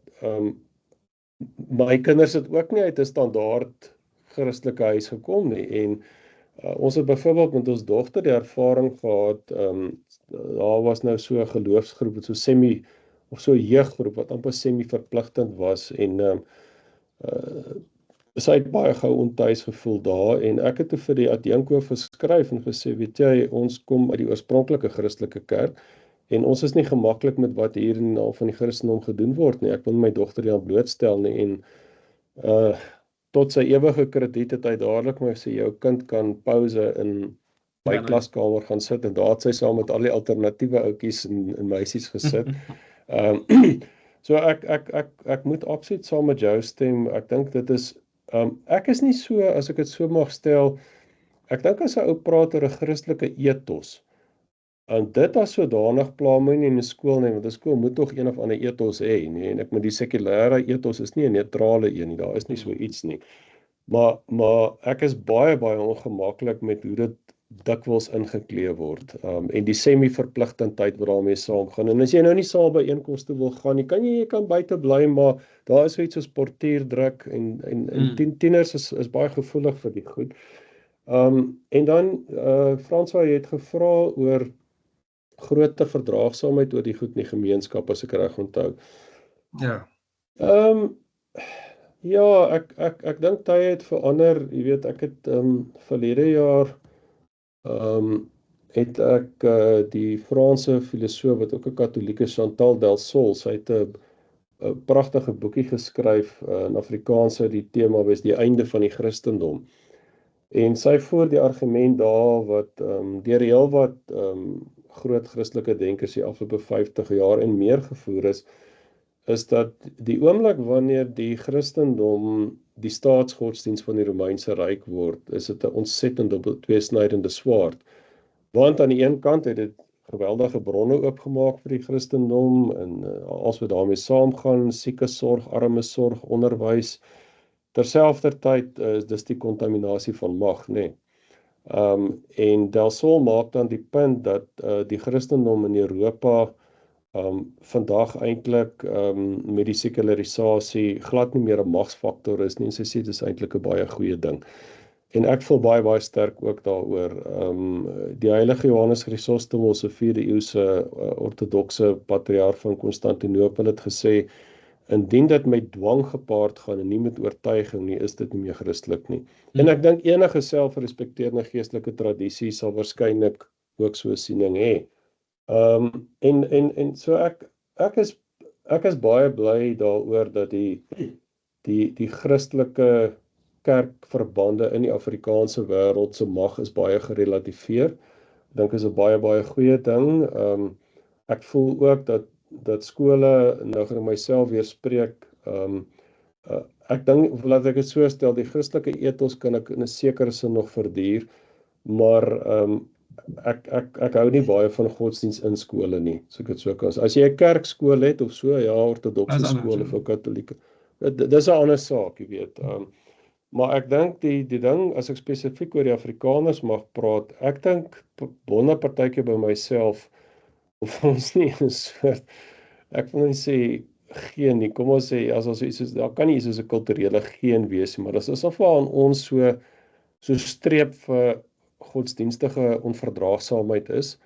my kinders het ook nie uit 'n standaard Christelike huis gekom nie. En ons het byvoorbeeld met ons dogter die ervaring gehad, daar was nou so 'n geloofsgroep, so so 'n jeuggroep wat amper semi-verpligtend was en sy het baie gou ontuis gevoel daar en ek het toe vir die adjunkhoof geskryf en gesê, weet jy, ons kom uit die oorspronklike Christelike kerk en ons is nie gemaklik met wat hier in die naam van die Christendom gedoen word nie. Ek wil my dogter nie aan blootstel nie en tot sy ewige krediet het hy dadelik my gesê, jou kind kan pouse in my klaskamer gaan sit en daar het sy saam met al die alternatiewe ouetjies en meisies gesit. So ek moet absoluut saam met jou stem. Ek dink dit is ek is nie so, as ek dit so mag stel, ek dink as 'n ou praat oor 'n Christelike ethos, en dit as sodanig pla my nie in 'n skool nie, want 'n skool moet tog een of ander ethos hê, nie, en ek met die sekulêre ethos is nie 'n neutrale een nie, daar is nie so iets nie. Maar ek is baie ongemaklik met hoe dit dikwels ingekleed word, en die semi-verpligtendheid wat daarmee saamgaan. En as jy nou nie saam by einkomste wil gaan nie, jy kan buite bly, maar daar is iets soos portierdruk en tieners is baie gevoelig vir die goed. En dan, François, jy het gevra oor groter verdraagsaamheid oor die goed in die gemeenskap, as ek reg onthou. Ja. Ja, ek dink tye het verander, jy weet, ek het verlede jaar het ek die Franse filosoof wat ook 'n Katoliek is, Chantal Delsol, sy het 'n pragtige boekie geskryf in Afrikaans, die tema was die einde van die Christendom. En sy voer die argument daar wat deur heelwat groot Christelike denkers die afgelope 50 jaar en meer gevoer is dat die oomblik wanneer die Christendom die staatsgodsdienst van die Romeinse Ryk word, is dit 'n ontsettend tweesnydende swaard. Want aan die een kant het dit geweldige bronne oopgemaak vir die Christendom en as wat daarmee saamgaan, siekesorg, armesorg, onderwys. Terselfdertyd is dis die kontaminasie van mag, nê. En Delsol maak dan die punt dat die Christendom in Europa vandag eintlik met die sekularisasie glad nie meer 'n magsfaktor is nie, en sy sê dit is eintlik 'n baie goeie ding. En ek voel baie sterk ook daaroor. Die heilige Johannes Chrysostomos, 'n 4de eeuse ortodokse patriarg van Konstantinopel, het gesê, indien dit met dwang gepaard gaan en nie met oortuiging nie, is dit nie meer Christelik nie. En ek dink enige selfrespekteerende geestelike tradisie sal waarskynlik ook so 'n siening hê. En so ek is baie bly daaroor dat die Christelike kerkverbande in die Afrikaanse wêreld se mag is baie gerelativeer. Ek dink is 'n baie goeie ding. Ek voel ook dat skole, nou gaan ek myself weer spreek, ek dink, laat ek dit so stel, die Christelike ethos kan ek in 'n sekere sin nog verduur, maar ek hou nie baie van godsdienst in skole nie, so ek het so kan. As jy 'n kerkskool het of so, ja, ortodokse skool of 'n katolieke, dis 'n ander saak, jy weet. Maar ek dink die ding, as ek spesifiek oor die Afrikaners mag praat, ek dink wonder partykeer by myself, of ons nie 'n soort, ek wil nie sê geen nie, kom ons sê, as ons iets is, daar kan nie iets soos 'n kulturele geen wees nie, maar dis asof aan ons so streep vir godsdienstige onverdraagsaamheid is,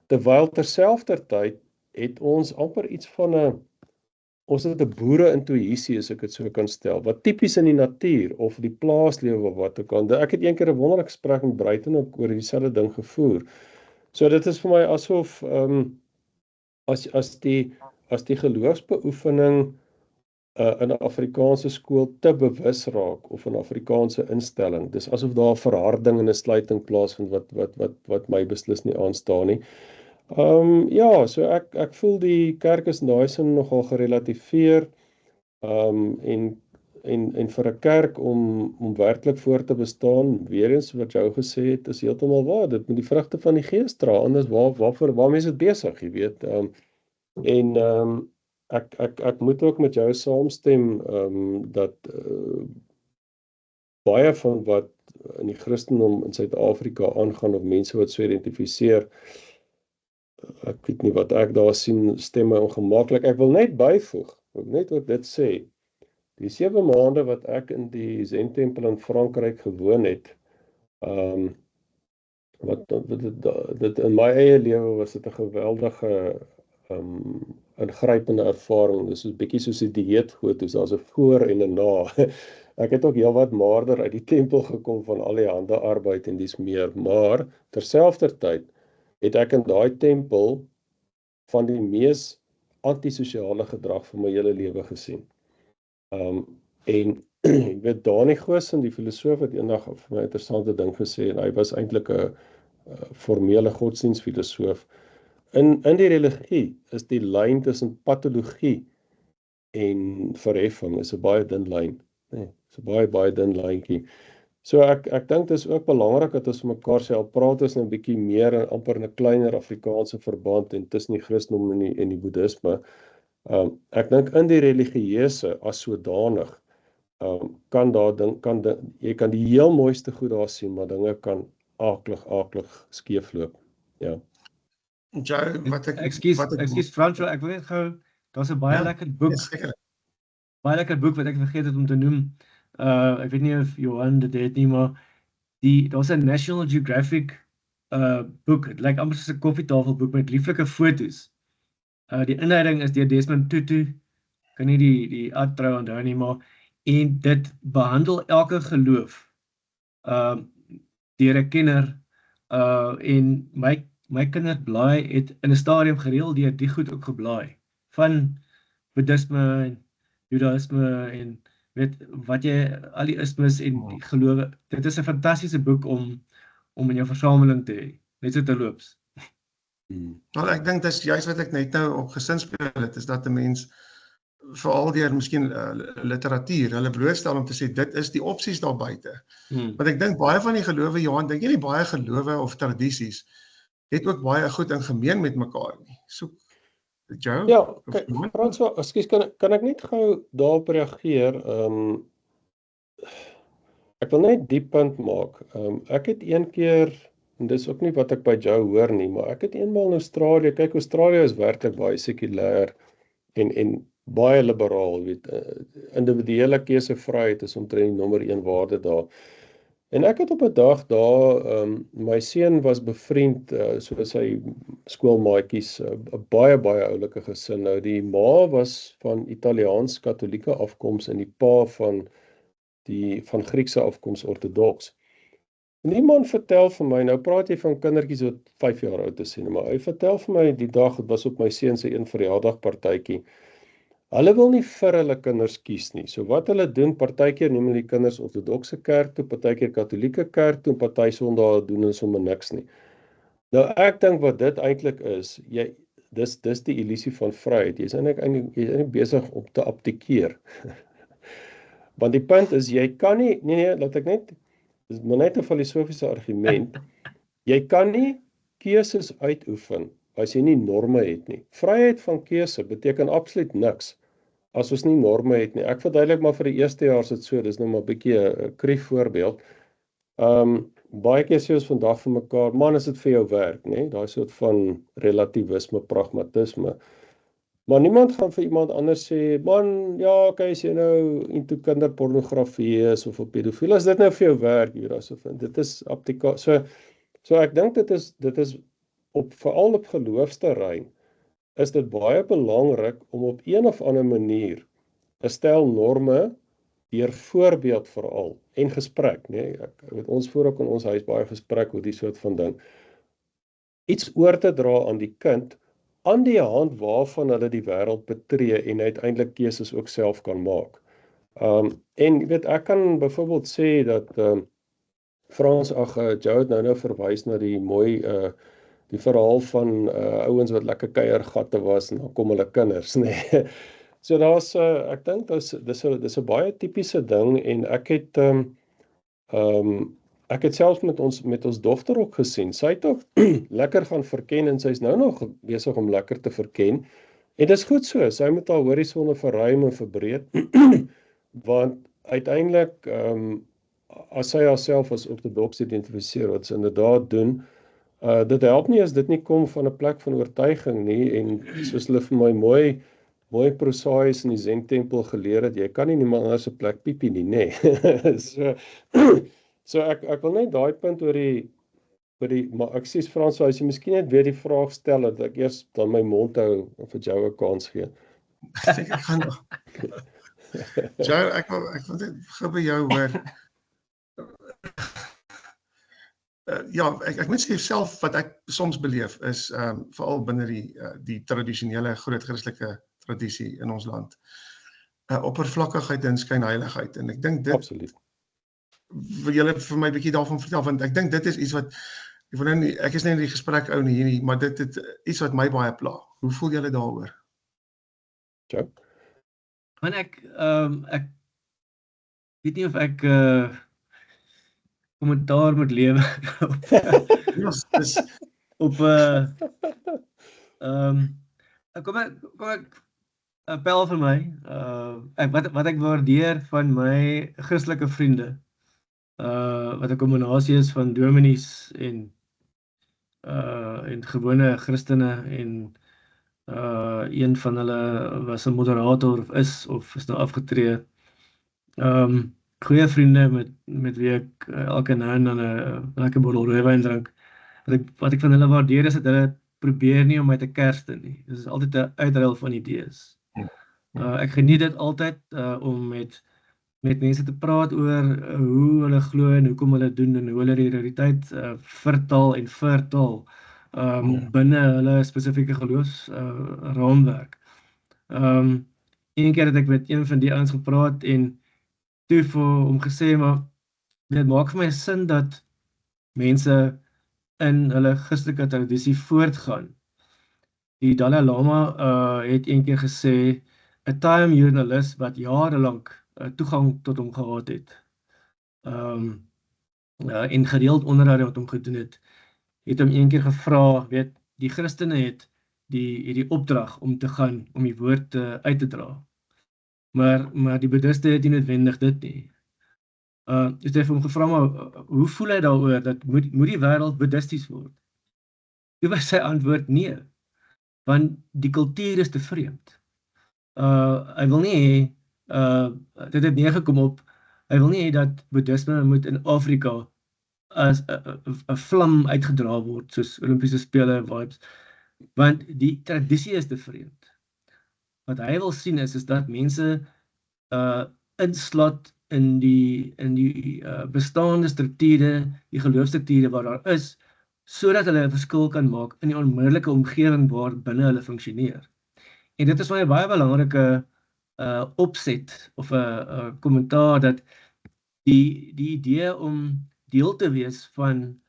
terwyl terselfdertyd het ons amper iets van ons het 'n boere-intuïsie, as ek dit so kan stel, wat tipies in die natuur of die plaaslewe of wat ook al. Ek het eendag 'n wonderlike gesprek met Bruiten ook oor dieselfde ding gevoer. So dit is vir my asof as die geloofsbeoefening in 'n Afrikaanse skool te bewus raak of 'n Afrikaanse instelling, dis asof daar 'n verharding en 'n sluiting plaasvind wat my beslis nie aanstaan nie. Ja, so ek voel die kerk is in daai sin nogal gerelativeer, en vir 'n kerk om werklik voor te bestaan, weer eens wat jou gesê het, is heeltemal waar. Dit moet die vrugte van die Gees dra, anders waarmee is dit besig, jy weet. Ek moet ook met jou saamstem dat baie van wat in die Christendom in Suid-Afrika aangaan, of mense wat so identifiseer, ek weet nie wat ek daar sien, stem my ongemaklik. Ek wil net byvoeg, net wat dit sê, die 7 maande wat ek in die Zen-tempel in Frankryk gewoon het, dit in my eie lewe was dit 'n geweldige ingrypende ervaring. Dis 'n bietjie soos 'n dieetfoto's, daar's 'n voor en 'n na. Ek het ook heelwat maarder uit die tempel gekom van al die hande arbeid en dis meer, maar terselfdertyd het ek in daai tempel van die mees antisosiale gedrag van my hele lewe gesien. En ek weet Dani Goosen, die filosoof, het eendag vir my 'n interessante ding gesê, en hy was eintlik 'n formele godsdienstfilosoof. In die religie is die lyn tussen patologie en verheffing is 'n baie dun lyn. Nee, is 'n baie dun lyntjie. So ek dink dit is ook belangrik dat ons mekaar sê, al praat ons 'n bietjie meer en amper 'n kleiner Afrikaanse verband en tussen die Christendom en die Boeddhisme. Ek dink in die religieuse as sodanig jy kan die heel mooiste goed daar sien, maar dinge kan aaklig skeefloop. Ja. Joe, Ekskuus Franco, ek wil net gou, daar's 'n baie lekker boek. Baie lekker boek wat ek vergeet het om te noem. Ek weet nie of Johan dit het nie, maar daar's 'n National Geographic boek. Dit lyk amper soos 'n koffietafelboek met lieflike foto's. Die inleiding is deur Desmond Tutu. Kan nie die uittrou onthou nie, maar en dit behandel elke geloof deur 'n kenner, en my kinderblaai het in 'n stadium gereeld deur die goed ook geblaai, van Boeddhisme en Judaïsme en weet wat jy, al die ismes en die gelowe. Dit is 'n fantastiese boek om in jou versameling te hê, net so terloops. Wel, ek dink dis juist wat ek net nou op gesinspeel het, is dat 'n mens veral deur miskien literatuur hulle blootstel om te sê dit is die opsies daar buite. Want ek dink baie van die gelowe, Johan, dink jy nie baie gelowe of tradisies het ook baie goed in gemeen met mekaar nie. Soek Joe? Ja, Frans, ekskuus, kan ek net gou daarop reageer? Ek wil net die punt maak. Ek het een keer, en dis ook nie wat ek by Joe hoor nie, maar ek het eenmaal in Australië, kyk, Australië is werklik baie sekulêr en baie liberaal, weet, individuele keusevryheid is omtrent die nommer 1 waarde daar. En ek het op 'n dag daar, my seun was bevriend, soos sy skoolmaatjies, 'n baie oulike gesin. Nou, die ma was van Italiaans Katolieke afkoms en die pa van Griekse afkoms ortodoks. En die man vertel vir my, nou praat jy van kindertjies wat 5 jaar oud is, maar hy vertel vir my die dag, het was op my seun se een verjaarsdagpartytjie. Hulle wil nie vir hulle kinders kies nie. So wat hulle doen, partykeer neem hulle die kinders ortodokse kerk toe, partykeer Katolieke kerk toe, en party Sondae doen hulle sommer niks nie. Nou ek dink wat dit eintlik is, dis die illusie van vryheid. Jy's eintlik besig om te abdikeer. Want die punt is, jy kan nie, laat ek net, dis maar net 'n filosofiese argument, jy kan nie keuses uitoefen as jy nie norme het nie. Vryheid van keuse beteken absoluut niks as ons nie norme het nie. Ek verduidelik maar vir die eerste jaar is dit so, dis nou maar 'n bietjie 'n krief voorbeeld. Baie keer sê ons vandag vir mekaar, man, is dit vir jou werk, nê? Daai soort van relativisme, pragmatisme. Maar niemand gaan vir iemand anders sê, man, ja, okay, as jy nou into kinderpornografie is of 'n pedofiel, is dit nou vir jou werk, hier asof dit is so ek dink dit is veral op geloofsterrein is dit baie belangrik om op een of ander manier 'n stel norme deur voorbeeld veral en gesprek, nee, ek weet ons voor ook in ons huis baie gesprek oor die soort van ding. Iets oor te dra aan die kind aan die hand waarvan hulle die wêreld betree en uiteindelik keuses ook self kan maak. En jy weet ek kan byvoorbeeld sê dat Frans, Joe het nou verwys na die mooi die verhaal van ouens wat lekker kuiergatte was en dan kom hulle kinders, nee. So daar's ek dink dis 'n baie tipiese ding en ek het selfs met ons dogter ook gesien. Sy het ook lekker gaan verken en sy's nou nog besig om lekker te verken. En dis goed so, sy moet haar horisonne verruim en verbreed want uiteindelik as sy haarself as orthodox identifiseer wat sy inderdaad doen, dit help nie as dit nie kom van 'n plek van oortuiging nie en soos hulle vir my mooi prosaïs in die Zen-tempel geleer het, jy kan nie niemand anders se plek piepie nie, nê. So ek wil net daai punt oor die maar ek sê Frans, as jy miskien net weer die vraag stel dat ek eers dan my mond hou en vir jou 'n kans gee. Ek gaan nog. Joe, ek wil net gou by jou hoor. Ja, ek moet sê self wat ek soms beleef is veral binne die tradisionele groot Christelike tradisie in ons land. Oppervlakkigheid en skynheiligheid en ek dink dit Absoluut. Wil julle vir my 'n bietjie daarvan vertel want ek dink dit is iets wat ek is nie in die gesprek ou nie, maar dit iets wat my baie pla. Hoe voel julle daaroor? Joe? Man ek weet nie of ek kommentaar moet lewe op kom ek appel vir my wat ek waardeer van my Christelike vriende wat 'n kombinasie is van dominees en gewone Christene en een van hulle was 'n moderator of is nou afgetree. Goeie vriende met wie ek elke nou en dan 'n lekker bottel rooiwyn drink. Wat ek van hulle waardeer is dat hulle probeer nie om my te kerste nie. Dit is altyd 'n uitruil van idees. Ek geniet dit altyd om met mense te praat oor hoe hulle glo en hoekom hulle doen en hoe hulle die realiteit vertaal en vertaal binne hulle spesifieke geloofsraamwerk. Een keer het ek met een van die ouens gepraat en toe vir hom gesê, maar dit maak vir my sin dat mense in hulle Christelike tradisie voortgaan. Die Dalai Lama het een keer gesê, 'n time joernalis wat jarelank toegang tot hom gehad het. En gereeld onderhoude wat hom gedoen het hom een keer gevra, weet, die Christene het die opdrag om te gaan, om die woord uit te dra. Maar die boeddhiste het nie noodwendig dit nie. Dus hy het hom gevra, maar hoe voel hy daaroor, dat moet die wêreld boeddhisties word? Toe was sy antwoord nee, want die kultuur is te vreemd. Hy wil nie dit het neergekom op, hy wil nie dat boeddhisme moet in Afrika as 'n vlam uitgedra word, soos Olimpiese spele vibes, want die tradisie is te vreemd. Wat hy wil sien is dat mense inslat in die bestaande strukture, die geloofstrukture wat daar is, sodat hulle 'n verskil kan maak in die onmiddellike omgewing waar binne hulle funksioneer. En dit is vir my baie belangrike opset of 'n kommentaar dat die idee om deel te wees van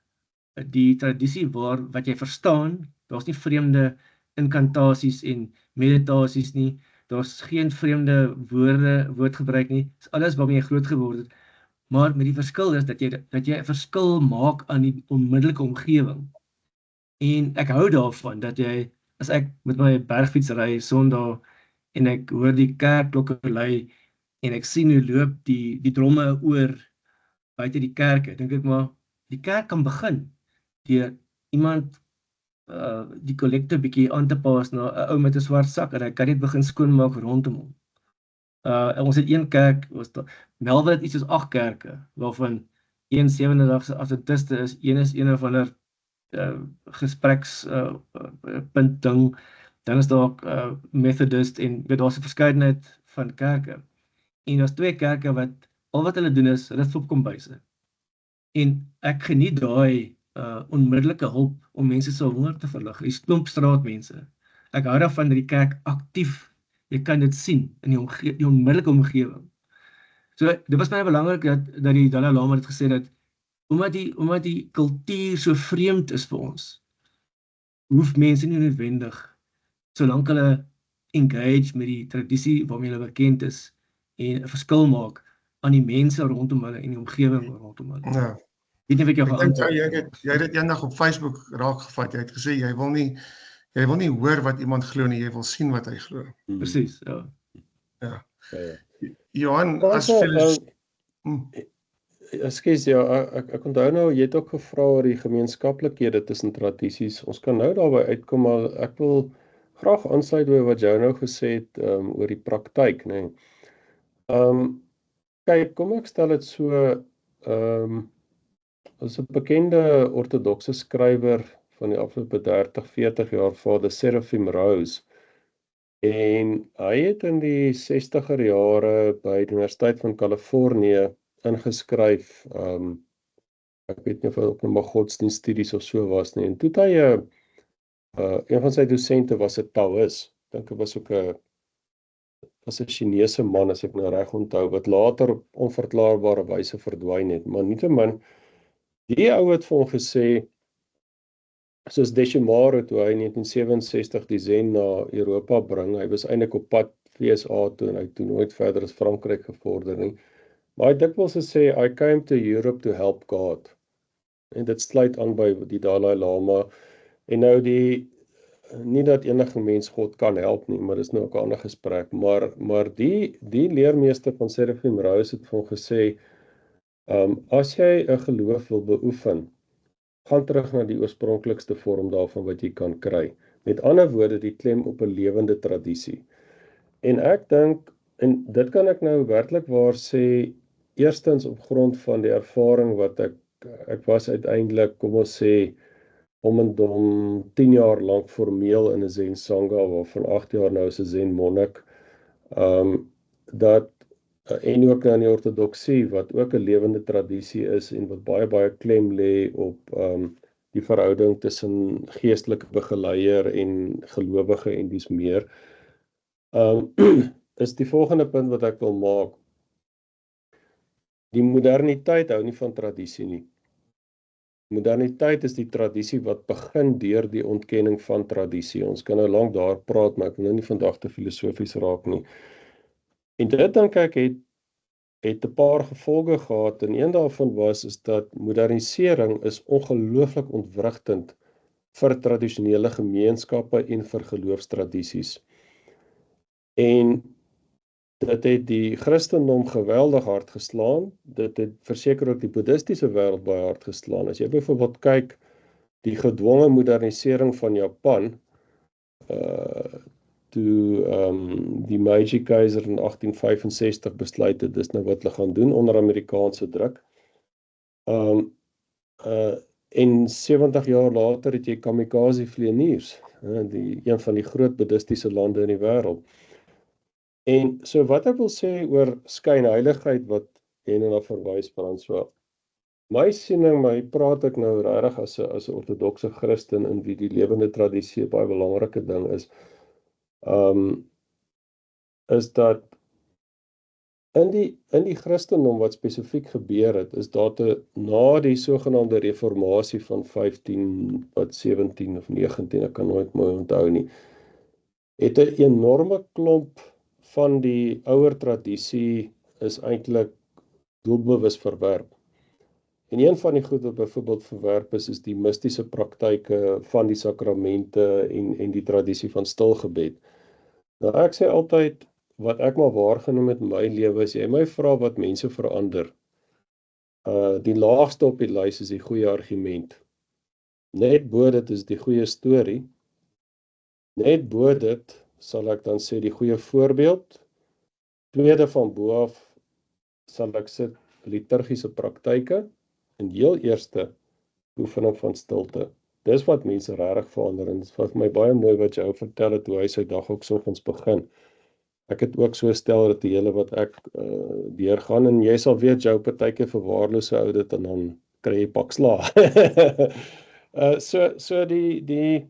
die tradisie wat jy verstaan, daar's nie vreemde inkantasies en meditasies nie, daar's geen vreemde woordgebruik nie, dis alles waarmee jy groot geword het, maar met die verskil is dat jy 'n verskil maak aan die onmiddellike omgewing. En ek hou daarvan dat jy, as ek met my bergfiets ry Sondag en ek hoor die kerkklokke lui en ek sien hoe loop die dromme oor buite die kerke, dink ek maar, die kerk kan begin deur iemand die kollekte bietjie aan te pas na 'n ou met 'n swart sak en hy kan net begin skoonmaak rondom hom. Ons het een kerk, Melville het iets soos 8 kerke, waarvan een 7de-dagse adventiste is, een is een of ander gesprekspunt ding, dan is daar Methodist en daar's 'n verskeidenheid van kerke. En daar's 2 kerke al wat hulle doen is, hulle flop kombuise. En ek geniet daai onmiddellike hulp om mense se honger te verlig. Die klomp straatmense. Ek hou daarvan dat die kerk aktief, jy kan dit sien in die onmiddellike omgewing. So dit was baie belangrik dat die Dalai Lama het gesê dat omdat die kultuur so vreemd is vir ons, hoef mense nie noodwendig solank hulle engage met die tradisie waarmee hulle bekend is en 'n verskil maak aan die mense rondom hulle en die omgewing rondom hulle. Ja. Weet nie of ek jou Ek dink geantwoord. jy het dit eendag op Facebook raakgevat. Jy het gesê jy wil nie hoor wat iemand glo nie, jy wil sien wat hy glo. Presies, ja. Ja. Johan, as Ekskuus, ja, ek onthou nou, jy het ook gevra oor die gemeenskaplikhede tussen tradisies. Ons kan nou daarby uitkom, maar ek wil graag aansluit by wat jy nou gesê het oor die praktyk, né? Kyk, kom ek stel dit so, as 'n bekende ortodokse skrywer van die afgelope 30-40 jaar, Vader Seraphim Rose, en hy het in die 60er jare by die Universiteit van Kalifornië ingeskryf, ek weet nie of dit ook nog maar godsdienststudies of so was nie, en toe het hy een van sy dosente was 'n Taoïs, dink ek was ook 'n Chinese man, as ek nou reg onthou, wat later op onverklaarbare wyse verdwyn het, maar nietemin, die ou het vir hom gesê, soos Deshimaru, toe hy in 1967 die Zen na Europa bring, hy was eintlik op pad VSA toe, en hy het toe nooit verder as Frankryk gevorder nie, maar hy het dikwels gesê, I came to Europe to help God, en dit sluit aan by die Dalai Lama, en nou nie dat enige mens God kan help nie, maar dis nou ook 'n ander gesprek, maar die leermeester van Seraphim Rose het vir hom gesê, as jy 'n geloof wil beoefen, gaan terug na die oorspronklikste vorm daarvan wat jy kan kry. Met ander woorde, die klem op 'n lewende tradisie. En ek dink, en dit kan ek nou werklik waar sê, eerstens op grond van die ervaring wat ek was uiteindelik, kom ons sê, om en dom 10 jaar lank formeel in 'n Zen Sangha, waarvan 8 jaar nou as 'n Zen monnik, dat en ook in die ortodoksie, wat ook 'n lewende tradisie is en wat baie klem lê op die verhouding tussen geestelike begeleier en gelowige en dis meer. Is die volgende punt wat ek wil maak. Die moderniteit hou nie van tradisie nie. Moderniteit is die tradisie wat begin deur die ontkenning van tradisie. Ons kan nou lank daar praat, maar ek wil nou nie vandag te filosofies raak nie. En dit dink ek het 'n paar gevolge gehad, en een daarvan is dat modernisering is ongelooflik ontwrigtend vir tradisionele gemeenskappe en vir geloofstradisies. En dit het die Christendom geweldig hard geslaan, dit het verseker ook die boeddhistiese wêreld baie hard geslaan. As jy byvoorbeeld kyk, die gedwonge modernisering van Japan, toe die Meiji keiser in 1865 besluit het, dis nou wat hulle gaan doen onder Amerikaanse druk. En 70 jaar later het jy kamikaze vlieëniers, een van die groot boeddhistiese lande in die wêreld. En so wat ek wil sê oor skynheiligheid wat jy nou na verwys, François. My siening, maar praat ek nou regtig as 'n ortodokse Christen in wie die lewende tradisie 'n baie belangrike ding is. Is dat in die Christendom wat spesifiek gebeur het, is daar na die sogenaamde reformatie van 17 of 19, ek kan nooit mooi onthou nie, het 'n enorme klomp van die ouer tradisie is eintlik doelbewus verwerp. En een van die goed wat byvoorbeeld verwerp is die mistiese praktyke van die sakramente en die tradisie van stilgebed. Nou ek sê altyd, wat ek maar waargeneem het in my lewe, as jy my vra wat mense verander, die laagste op die lys is die goeie argument. Net bo dit is die goeie storie. Net bo dit sal ek dan sê die goeie voorbeeld. Tweede van bo af sal ek sit liturgiese praktyke en heel eerste oefening van stilte. Dis wat mense regtig verander en dit was vir my baie mooi wat jy vertel het hoe hy sy dag ook soggens begin. Ek het ook so stel rituele wat ek deurgaan en jy sal weet jou partykeer verwaarloos ou dit en dan kry jy pak slaag. So die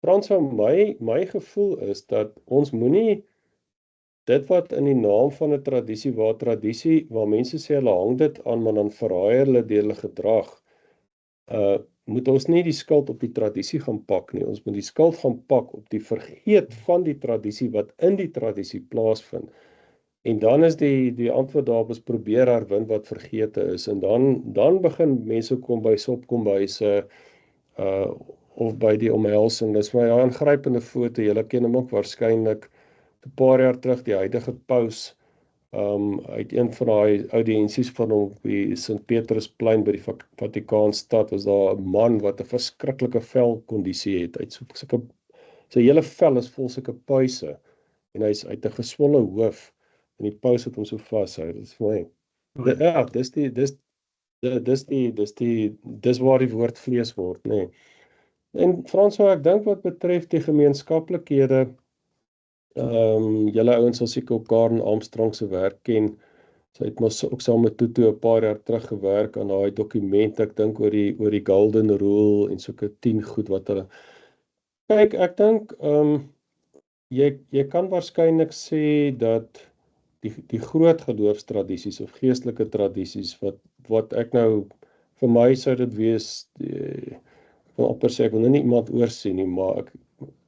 Frans van my gevoel is dat ons moenie dit wat in die naam van 'n tradisie waar mense sê hulle hang dit aan, maar dan verraai hulle deur hulle gedrag. Moet ons nie die skuld op die tradisie gaan pak nie. Ons moet die skuld gaan pak op die vergeet van die tradisie wat in die tradisie plaasvind. En dan is die antwoord daarop is probeer herwin wat vergete is. En dan begin mense kom by sopkombuise of by die omhelsing. Dis my aangrypende foto. Julle ken hom ook waarskynlik 'n paar jaar terug, die huidige paus, uit een van daai audiensies van hom op die Sint Petrusplein by die Vatikaanstad, was daar 'n man wat 'n verskriklike velkondisie het. Sy hele vel is vol sulke puise en hy's uit 'n geswolle hoof en die paus het hom so vashou. Dit is vir my. Ja, dis waar die woord vlees word, nê. Nee. En François, ek dink wat betref die gemeenskaplikhede, julle ouens sal seker ook Karen Armstrong se werk ken. Sy het mos ook saam met Tutu 'n paar jaar terug gewerk aan daai dokument, ek dink oor die Golden Rule en sulke 10 goed wat hulle. Kyk, ek dink jy kan waarskynlik sê dat die groot geloofstradisies of geestelike tradisies wat ek nou vir my sou dit wees, ek wil amper sê ek wil nie iemand oorsien nie, maar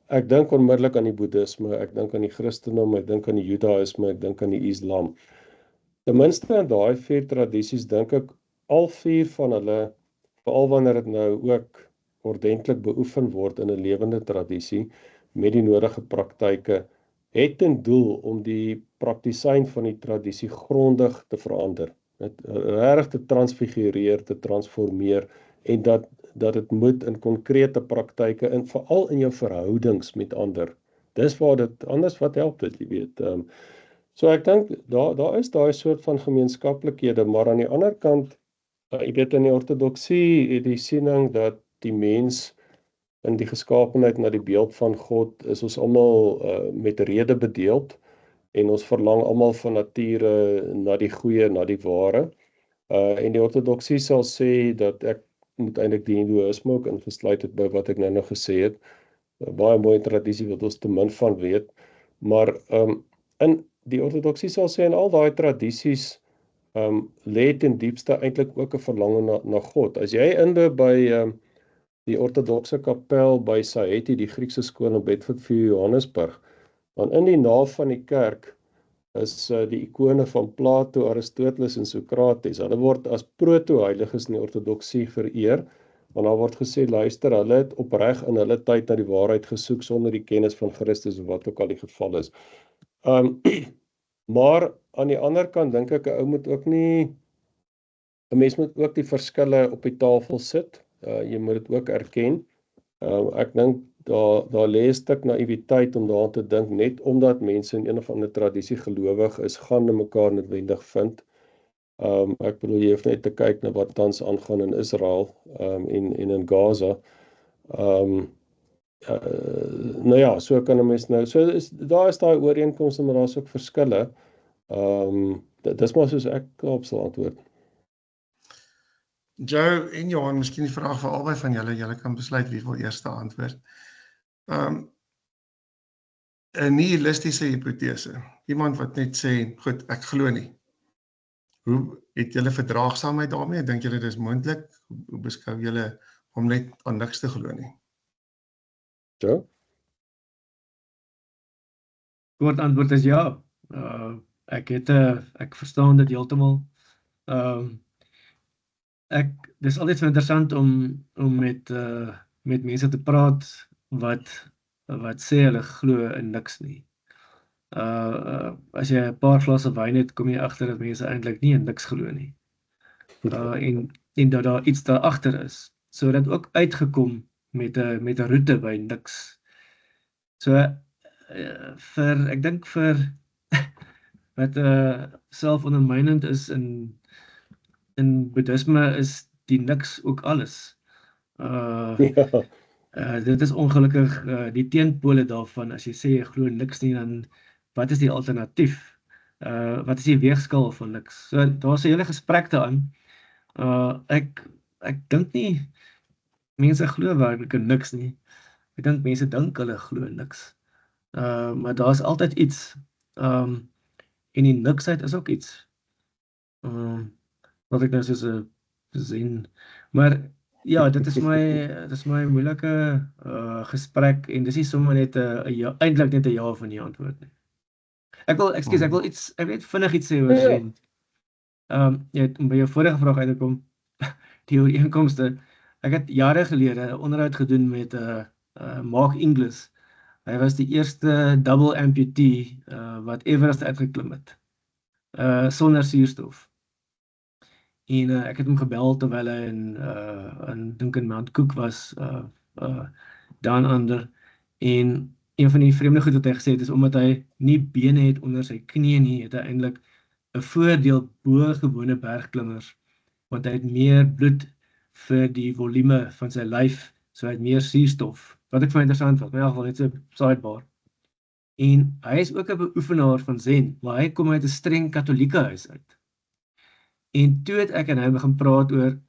ek dink onmiddellik aan die boeddhisme, ek dink aan die Christendom, ek dink aan die Judaïsme, ek dink aan die Islam. Ten minste in daai 4 tradisies dink ek al 4 van hulle, veral wanneer dit nou ook ordentlik beoefen word in 'n lewende tradisie met die nodige praktyke, het ten doel om die praktisyn van die tradisie grondig te verander, regtig te transfigureer, te transformeer en dat dit moet in konkrete praktyke en veral in jou verhoudings met ander. Dis waar dit anders wat help dit, jy weet. So ek dink daar is daai soort van gemeenskaplikhede, maar aan die ander kant, jy weet in die ortodoksie het die siening dat die mens in die geskaapenheid na die beeld van God is ons almal met rede bedeeld en ons verlang almal van nature na die goeie, na die ware. En die ortodoksie sal sê dat ek moet eintlik die hindoeïsme ook ingesluit het by wat ek nou gesê het. Baie mooi tradisie wat ons te min van weet. Maar in die ortodoksie sal sê in al daai tradisies lê ten diepste eintlik ook 'n verlange na God. As jy inloop by die ortodokse kapel by Saeti, die Griekse skool in Bedfordview, Johannesburg, dan in die naaf van die kerk is die ikone van Plato, Aristoteles en Sokrates. Hulle word as proto-heiliges in die ortodoksie vereer, want daar word gesê, luister, hulle het opreg in hulle tyd na die waarheid gesoek sonder die kennis van Christus of wat ook al die geval is. Maar aan die ander kant dink ek 'n mens moet ook die verskille op die tafel sit. Jy moet dit ook erken. Ek dink daar lê 'n stuk naïwiteit om daaraan te dink, net omdat mense in een of ander tradisie gelowig is, gaan hulle mekaar noodwendig vind. Ek bedoel, jy hoef net te kyk na wat tans aangaan in Israel en in Gaza. Nou ja, so kan 'n mens nou, daar is daai ooreenkomste, maar daar's ook verskille. Dis maar soos ek op sal antwoord. Joe en Johan, miskien die vraag vir albei van julle kan besluit wie wil eers antwoord. 'n nihilistiese hipotese. Iemand wat net sê, goed, ek glo nie. Hoe het julle verdraagsaamheid daarmee? Dink julle dis moontlik? Hoe beskou julle om net aan niks te glo nie? So? Kort antwoord is ja. Ek verstaan dit heeltemal. Dis altyd so interessant om met mense te praat wat sê hulle glo in niks nie. As jy 'n paar glasse wyn het, kom jy agter dat mense eintlik nie in niks glo nie. En dat daar iets daar agter is. So dat ook uitgekom met 'n roete by niks. So ek dink vir wat selfondermynend is in boeddhisme is die niks ook alles. Dit is ongelukkig die teenpole daarvan. As jy sê jy glo niks nie, dan wat is die alternatief? Wat is die weegskaal van niks? So daar's 'n hele gesprek daarin. Ek dink nie mense glo werklik in niks nie. Ek dink mense dink hulle glo in niks. Maar daar's altyd iets. En die niksheid is ook iets. Wat ek nou soos 'n zen. Maar ja, dit is my moeilike gesprek en dis nie sommer net 'n ja, eintlik net 'n ja of 'n nee antwoord nie. Ek wil net vinnig iets sê oor zen. Jy het by jou vorige vraag uitgekom, die ooreenkomste. Ek het jare gelede 'n onderhoud gedoen met Mark Inglis. Hy was die eerste double amputee wat Everest uitgeklim het. Sonder suurstof. En ek het hom gebel terwyl hy in dink in Mount Cook was, down under. En een van die vreemde goed wat hy gesê het is omdat hy nie bene het onder sy knieë nie, het hy eintlik 'n voordeel bo gewone bergklimmers, want hy het meer bloed vir die volume van sy lyf, so hy het meer suurstof. Wat ek vir interessant was, maar in elk geval net so sidebar. En hy is ook 'n beoefenaar van zen, maar hy kom uit 'n streng katholieke huis uit. En toe het ek en hy begin praat oor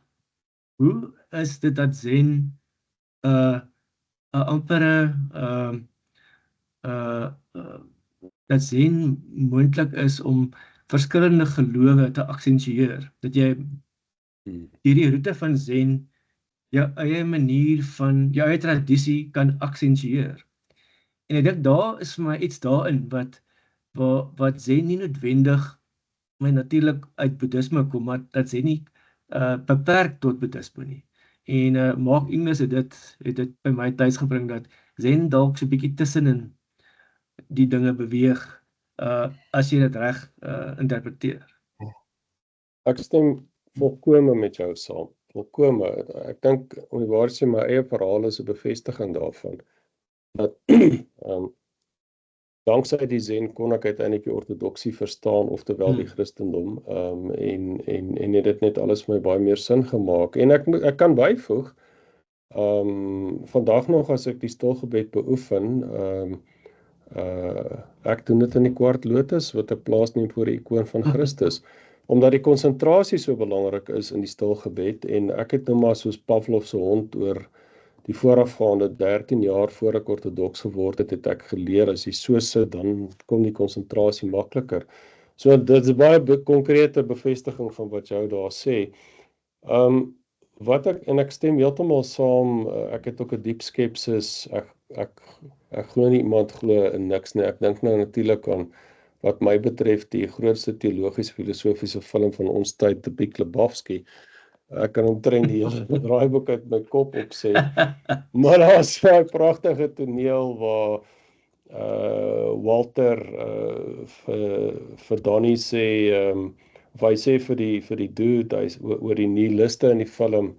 hoe is dit dat zen 'n ampere dat zen moontlik is om verskillende gelowe te aksentueer. Dat jy hierdie roete van zen jou eie manier van jou eie tradisie kan aksentueer. En ek dink daar is vir my iets daarin wat zen nie noodwendig maar natuurlik uit boeddhisme kom, maar dat zen nie beperk tot boeddhisme nie. En Mark Inglis het dit by my tuis gebring dat zen dalk so 'n bietjie tussenin die dinge beweeg as jy dit reg interpreteer. Ek stem volkome met jou saam. Volkome. Ek dink om die waarheid sê my eie verhaal is 'n bevestiging daarvan. Dat danksy die zen kon ek uiteindelik die ortodoksie verstaan, oftewel die Christendom, en het dit net alles vir my baie meer sin gemaak. En ek kan byvoeg, vandag nog as ek die stilgebed beoefen, ek doen dit in die kwart lotus wat ek plaasneem voor die ikoon van Christus, omdat die konsentrasie so belangrik is in die stilgebed, en ek het nou maar soos Pavlov se hond oor die voorafgaande 13 jaar voor ek ortodoks geword het ek geleer, as jy so sit, dan kom die konsentrasie makliker. So dit is baie konkrete bevestiging van wat jou daar sê. Ek stem heeltemal saam, ek het ook 'n diep skepsis, ek glo nie iemand glo in niks nie. Ek dink nou natuurlik aan wat my betref die grootste teologiese filosofiese film van ons tyd, The Big Lebowski. Ek kan omtrent die hele draaiboek uit my kop opsê. Maar daar is 'n pragtige toneel waar Walter vir Donnie sê, of hy sê vir die dude, hy oor die nihiliste in die film,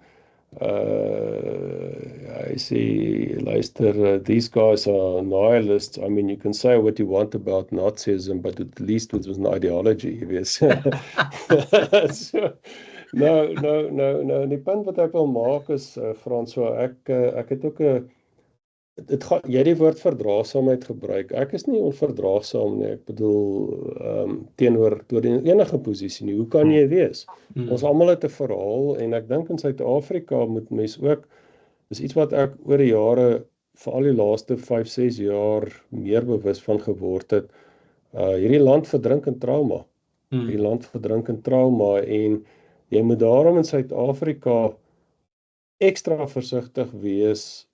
hy sê, luister, these guys are nihilists. I mean, you can say what you want about Nazism, but at least it was an ideology, jy weet. So, nou, die punt wat ek wil maak is, François, ek het ook jy het die woord verdraagsaamheid gebruik. Ek is nie onverdraagsaam nie, ek bedoel, teenoor enige posisie nie. Hoe kan jy wees? Ons almal het 'n verhaal, en ek dink in Suid-Afrika moet mens ook, dis iets wat ek oor die jare, veral die laaste 5-6 jaar, meer bewus van geword het. Hierdie land verdrink in trauma. Hierdie land verdrink in trauma, en jy moet daarom in Suid-Afrika ekstra versigtig wees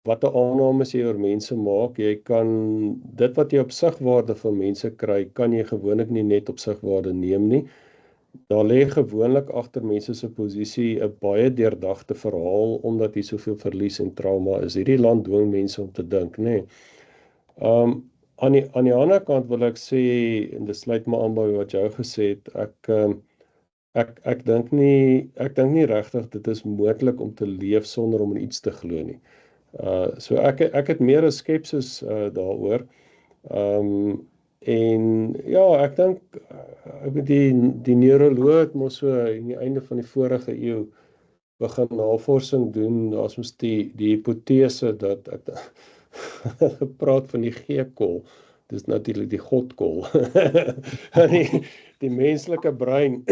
wat 'n aannames jy oor mense maak. Jy kan dit wat jy op sigwaarde van mense kry, kan jy gewoonlik nie net op sigwaarde neem nie. Daar lê gewoonlik agter mense se posisie 'n baie deurdagte verhaal, omdat hier soveel verlies en trauma is. Hierdie land dwing mense om te dink, nê. aan die ander kant wil ek sê, en dit sluit maar aan by wat jy gesê het, ek dink nie regtig dit is moontlik om te leef sonder om in iets te glo nie. So ek het meer 'n skepsis daaroor. En ja, ek dink die neuroloog het mos so in die einde van die vorige eeu begin navorsing doen. Daar's mos die hipotese dat ek praat van die G-kol. Dis natuurlik die godkol. die menslike brein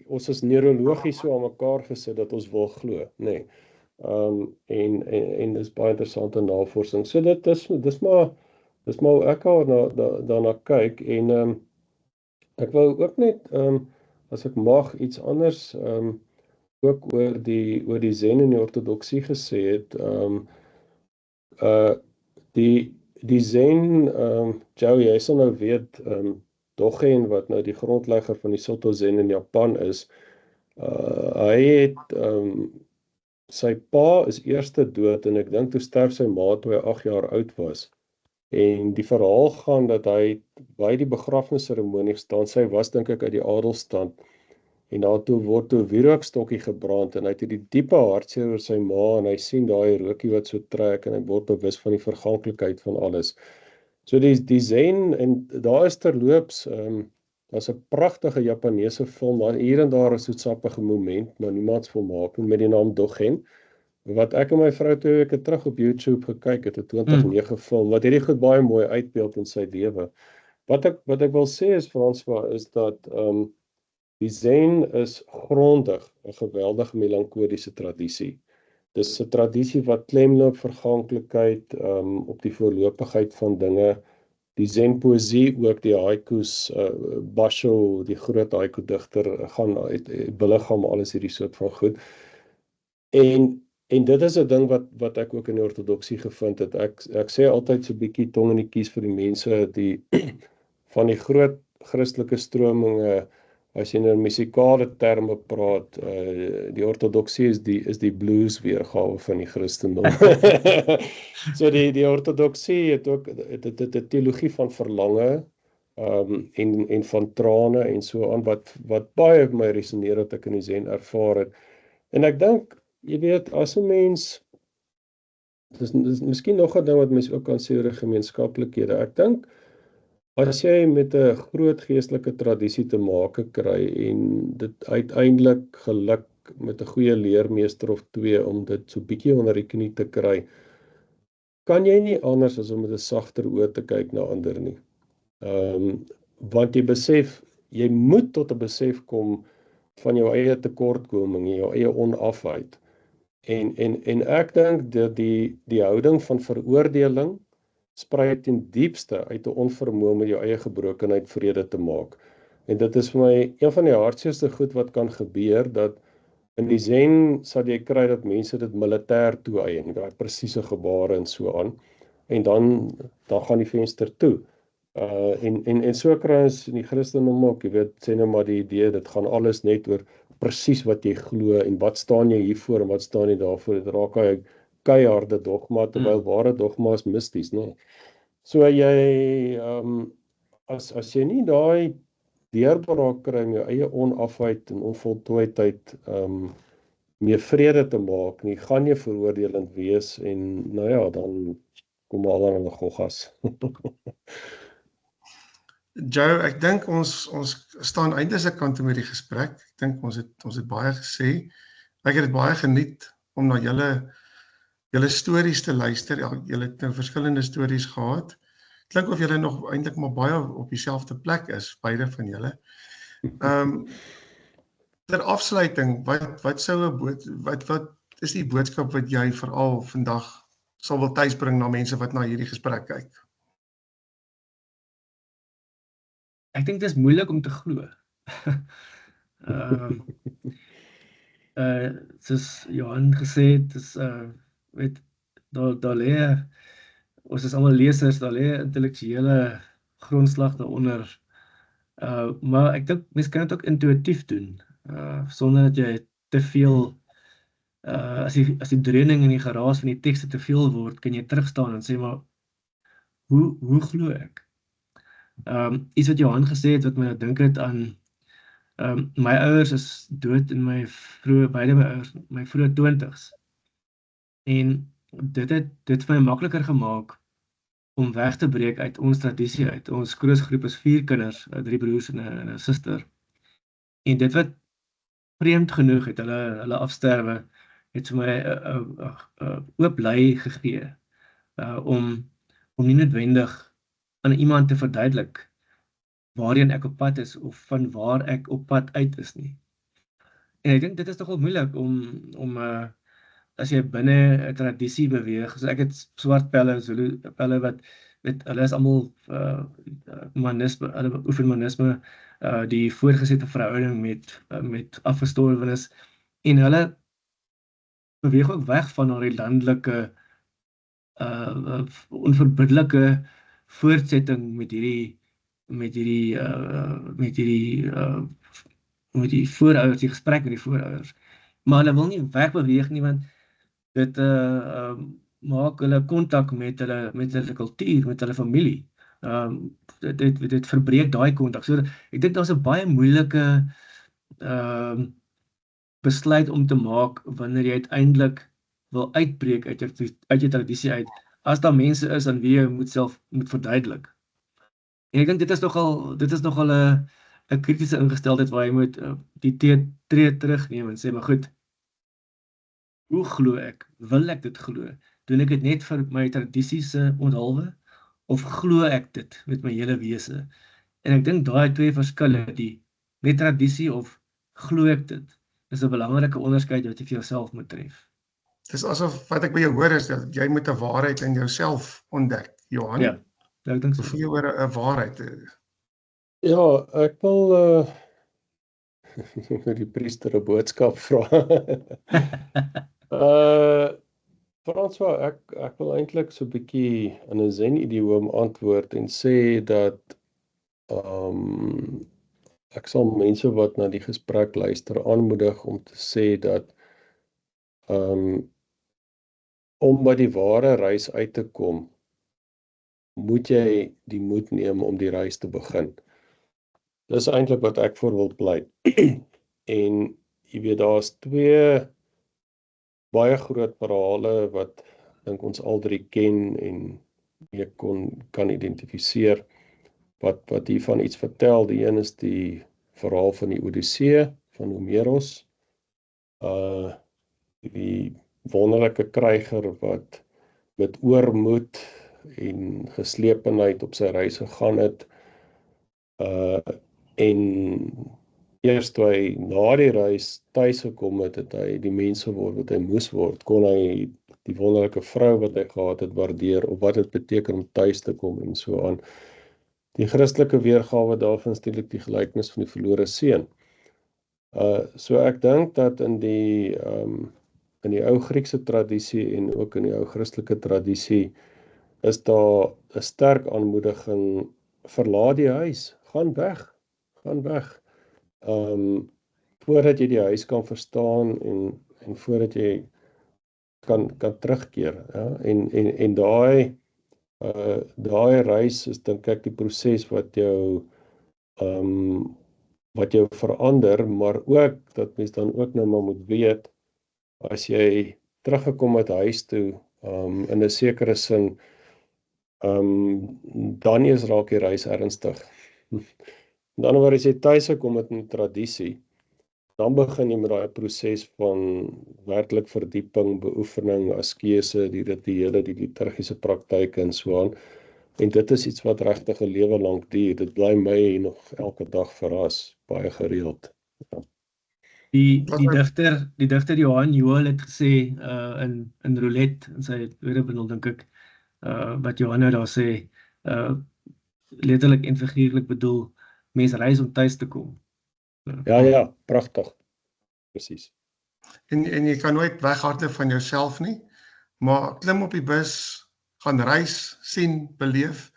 ons is neurologies so aan mekaar gesit dat ons wil glo, nê. En dis baie interessante navorsing. So dis maar hoe ek daarna kyk en ek wou ook net as ek mag iets anders ook oor die Zen en die ortodoksie gesê het. Die Zen, Joe, jy sal nou weet, Dogen, wat nou die grondlegger van die Soto Zen in Japan is, hy het sy pa is eerste dood en ek dink toe sterf sy ma toe hy 8 jaar oud was. En die verhaal gaan dat hy by die begrafnisseremonie gestaan, sy was dink ek uit die adelstand, en daartoe word toe 'n wierookstokkie gebrand en hy het hierdie diepe hartseer oor sy ma en hy sien daai rookie wat so trek en hy word bewus van die verganklikheid van alles. So die Zen, en daar is terloops, daar's 'n pragtige Japaneese film, maar hier en daar 'n soetsappige moment, maar niemands volmaak met die naam Dogen, wat ek en my vrou 2 weke terug op YouTube gekyk het, 'n 2009 film, wat hierdie goed baie mooi uitbeeld in sy lewe. Wat ek wil sê is, François, is dat die Zen is grondig 'n geweldige melankoliese tradisie. Dis 'n tradisie wat klemloop verganklikheid, op die voorlopigheid van dinge. Die Zen poësie ook, die haikus, Basho, die groot haiku digter, gaan beliggaam alles hierdie soort van goed. En dit is 'n ding wat ek ook in die ortodoksie gevind het. Ek sê altyd so 'n bietjie tong in die kies vir die mense, van die groot Christelike strominge, as jy nou in musikale terme praat, die ortodoksie is die blues weergawe van die Christendom. So die ortodoksie het ook die teologie van verlange, en van trane en so aan, wat baie op my resoneer wat ek in die Zen ervaar het. En ek dink, jy weet, as 'n mens, dis miskien nog 'n ding wat mens ook kan sê oor gemeenskaplikhede. Ek dink, as jy met 'n groot geestelike tradisie te make kry en dit uiteindelik geluk met 'n goeie leermeester of 2 om dit so bietjie onder die knie te kry, kan jy nie anders as om met 'n sagter oog te kyk na ander nie. Want jy besef, jy moet tot 'n besef kom van jou eie tekortkoming, jou eie onafheid. En ek dink dat die houding van veroordeling sprei ten diepste uit 'n onvermoë om met jou eie gebrokenheid vrede te maak. En dit is vir my een van die hartseerste goed wat kan gebeur, dat in die Zen sal jy kry dat mense dit militêr toeëien, daai presiese gebare en so aan, en dan gaan die venster toe. En so kry ons in die Christendom ook, jy weet, sê nou maar die idee, dit gaan alles net oor presies wat jy glo, en wat staan jy hiervoor, en wat staan jy daarvoor, dit raak hy keiharde dogma, terwyl ware dogma is misties, nee. So jy, as jy nie daai deurbraak kry om jou eie onafheid en onvoltooidheid mee vrede te maak nie, gaan jy veroordelend wees, en nou ja, dan kom al aan 'n goggas. Joe, ek dink ons staan einde se kant met die gesprek. Ek dink ons het baie gesê. Ek het dit baie geniet om na julle stories te luister. Julle het nou verskillende stories gehad. Klink of julle nog eintlik maar baie op dieselfde plek is, beide van julle. Ter afsluiting, wat is die boodskap wat jy veral vandag sal wil tuisbring na mense wat na hierdie gesprek kyk? Ek dink dit is moeilik om te glo. Soos Johan gesê het, is weet, daar lê, ons is almal lesers, daar lê intellektuele grondslag daaronder. Maar ek dink mense kan dit ook intuïtief doen, sonder dat jy te veel, as die dreuning en die geraas van die tekste te veel word, kan jy terugstaan en sê, maar hoe glo ek? Iets wat Johan gesê het wat my nou dink het aan my ouers is dood in beide my ouers, my vroeë 20's. En dit het vir my makliker gemaak om weg te breek uit ons tradisie uit. Ons kroosgroep is 4 kinders, 3 broers en 'n suster. En dit wat vreemd genoeg het hulle afsterwe het vir my 'n oop lei gegee om nie noodwendig aan iemand te verduidelik waarheen ek op pad is of van waar ek op pad uit is nie. En ek dink dit is nogal moeilik om as jy binne 'n tradisie beweeg. So ek het swart pelle, Zulu pelle wat hulle is almal manisme, hulle oefen manisme, die voortgesette verhouding met afgestorwenes en hulle beweeg ook weg van die landelike onverbiddelike voortsetting met die voorouders, die gesprek met die voorouders. Maar hulle wil nie wegbeweeg nie, want dit maak hulle kontak met hulle kultuur, met hulle familie. Dit verbreek daai kontak. So ek dink daar's 'n baie moeilike besluit om te maak wanneer jy uiteindelik wil uitbreek uit jou tradisie uit, as daar mense is aan wie jy moet verduidelik. En ek dink dit is nogal 'n kritiese ingesteldheid waar jy moet die tree terugneem en sê, maar goed, hoe glo ek? Wil ek dit glo? Doen ek dit net vir my tradisiese onthaalwe of glo ek dit met my hele wese? En ek dink daai twee verskille, die net tradisie of glo ek dit, is 'n belangrike onderskeid wat jy vir jouself moet tref. Dis asof wat ek by jou hoor is dat jy moet 'n waarheid in jouself ontdek, Johan. Ja, ek dink so. Hoe voel jy oor 'n waarheid? Ja, ek wil vir die priester 'n boodskap vra. François, ek wil eintlik so 'n bietjie in 'n zen-idioom antwoord en sê dat ek sal mense wat na die gesprek luister aanmoedig om te sê dat om by die ware reis uit te kom, moet jy die moed neem om die reis te begin. Dis eintlik wat ek voor wil pleit. En jy weet, daar's 2 baie groot verhale wat dink ons al 3 ken en jy kan identifiseer wat hiervan iets vertel. Die een is die verhaal van die Odyssee van Homerus. Die wonderlike kryger wat met oormoed en geslepenheid op sy reis gegaan het. En eers toe hy na die reis tuis gekom het, het hy die mens geword wat hy moes word, kon hy die wonderlike vrou wat hy gehad het waardeer, of wat dit beteken om tuis te kom en so aan. Die Christelike weergawe daarvan is natuurlik die gelykenis van die verlore seun. So ek dink dat in die ou Griekse tradisie en ook in die ou Christelike tradisie is daar 'n sterk aanmoediging, verlaat die huis, gaan weg. Voordat jy die huis kan verstaan en voordat jy kan terugkeer. Ja? En daai reis is dink ek die proses wat jou verander, maar ook dat mens dan ook nou maar moet weet, as jy teruggekom het huis toe, in 'n sekere sin, dan eers raak die reis ernstig. Dan wanneer jy tuis gekom het in tradisie, dan begin jy met daai proses van werklik verdieping, beoefening, askese, die rituele, die liturgiese praktyke en so aan. En dit is iets wat regtig 'n lewe lank duur. Dit bly my nog elke dag verras, baie gereeld. Ja. Die digter Johan Joel het gesê in Roulette, in sy tweede bundel dink ek, wat Johan nou daar sê, letterlik en figuurlik bedoel, mens reis om tuis te kom. Ja, pragtig. Presies. En jy kan nooit weghardloop van jouself nie, maar klim op die bus, gaan reis, sien, beleef,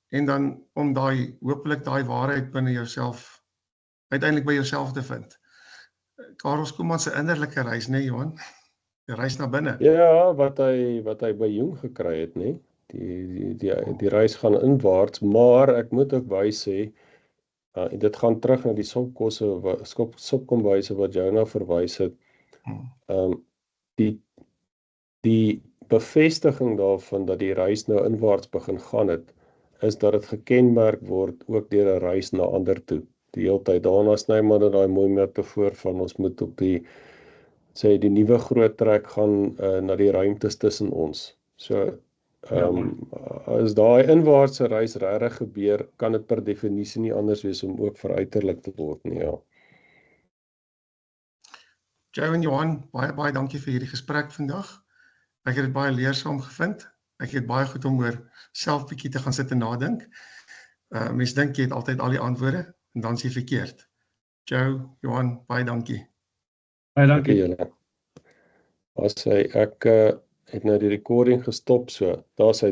en dan om hopelik daai waarheid binne jouself, uiteindelik by jouself te vind. Karel Skuman se innerlike reis, nee Johan, die reis na binne. Ja, wat hy by Jung gekry het, nee. die reis gaan inwaarts, maar ek moet ook wys sê, dit gaan terug na die sopkombuise wat jou nou verwys het. Die bevestiging daarvan dat die reis nou inwaarts begin gaan het, is dat dit gekenmerk word ook deur 'n reis na ander toe. Die hele tyd daarna sny maar daai mooi metafoor van ons moet op die nuwe groot trek gaan na die ruimtes tussen ons. So as daai inwaartse reis regtig gebeur, kan dit per definisie nie anders wees om ook veruiterlik te word nie, ja. Joe en Johan, baie dankie vir hierdie gesprek vandag. Ek het dit baie leersaam gevind. Ek het baie goed om oor self bietjie te gaan sit en nadink. Mens dink jy het altyd al die antwoorde en dan is jy verkeerd. Joe, Johan, baie dankie. Baie dankie julle. Ek het nou die recording gestop, so daar's hy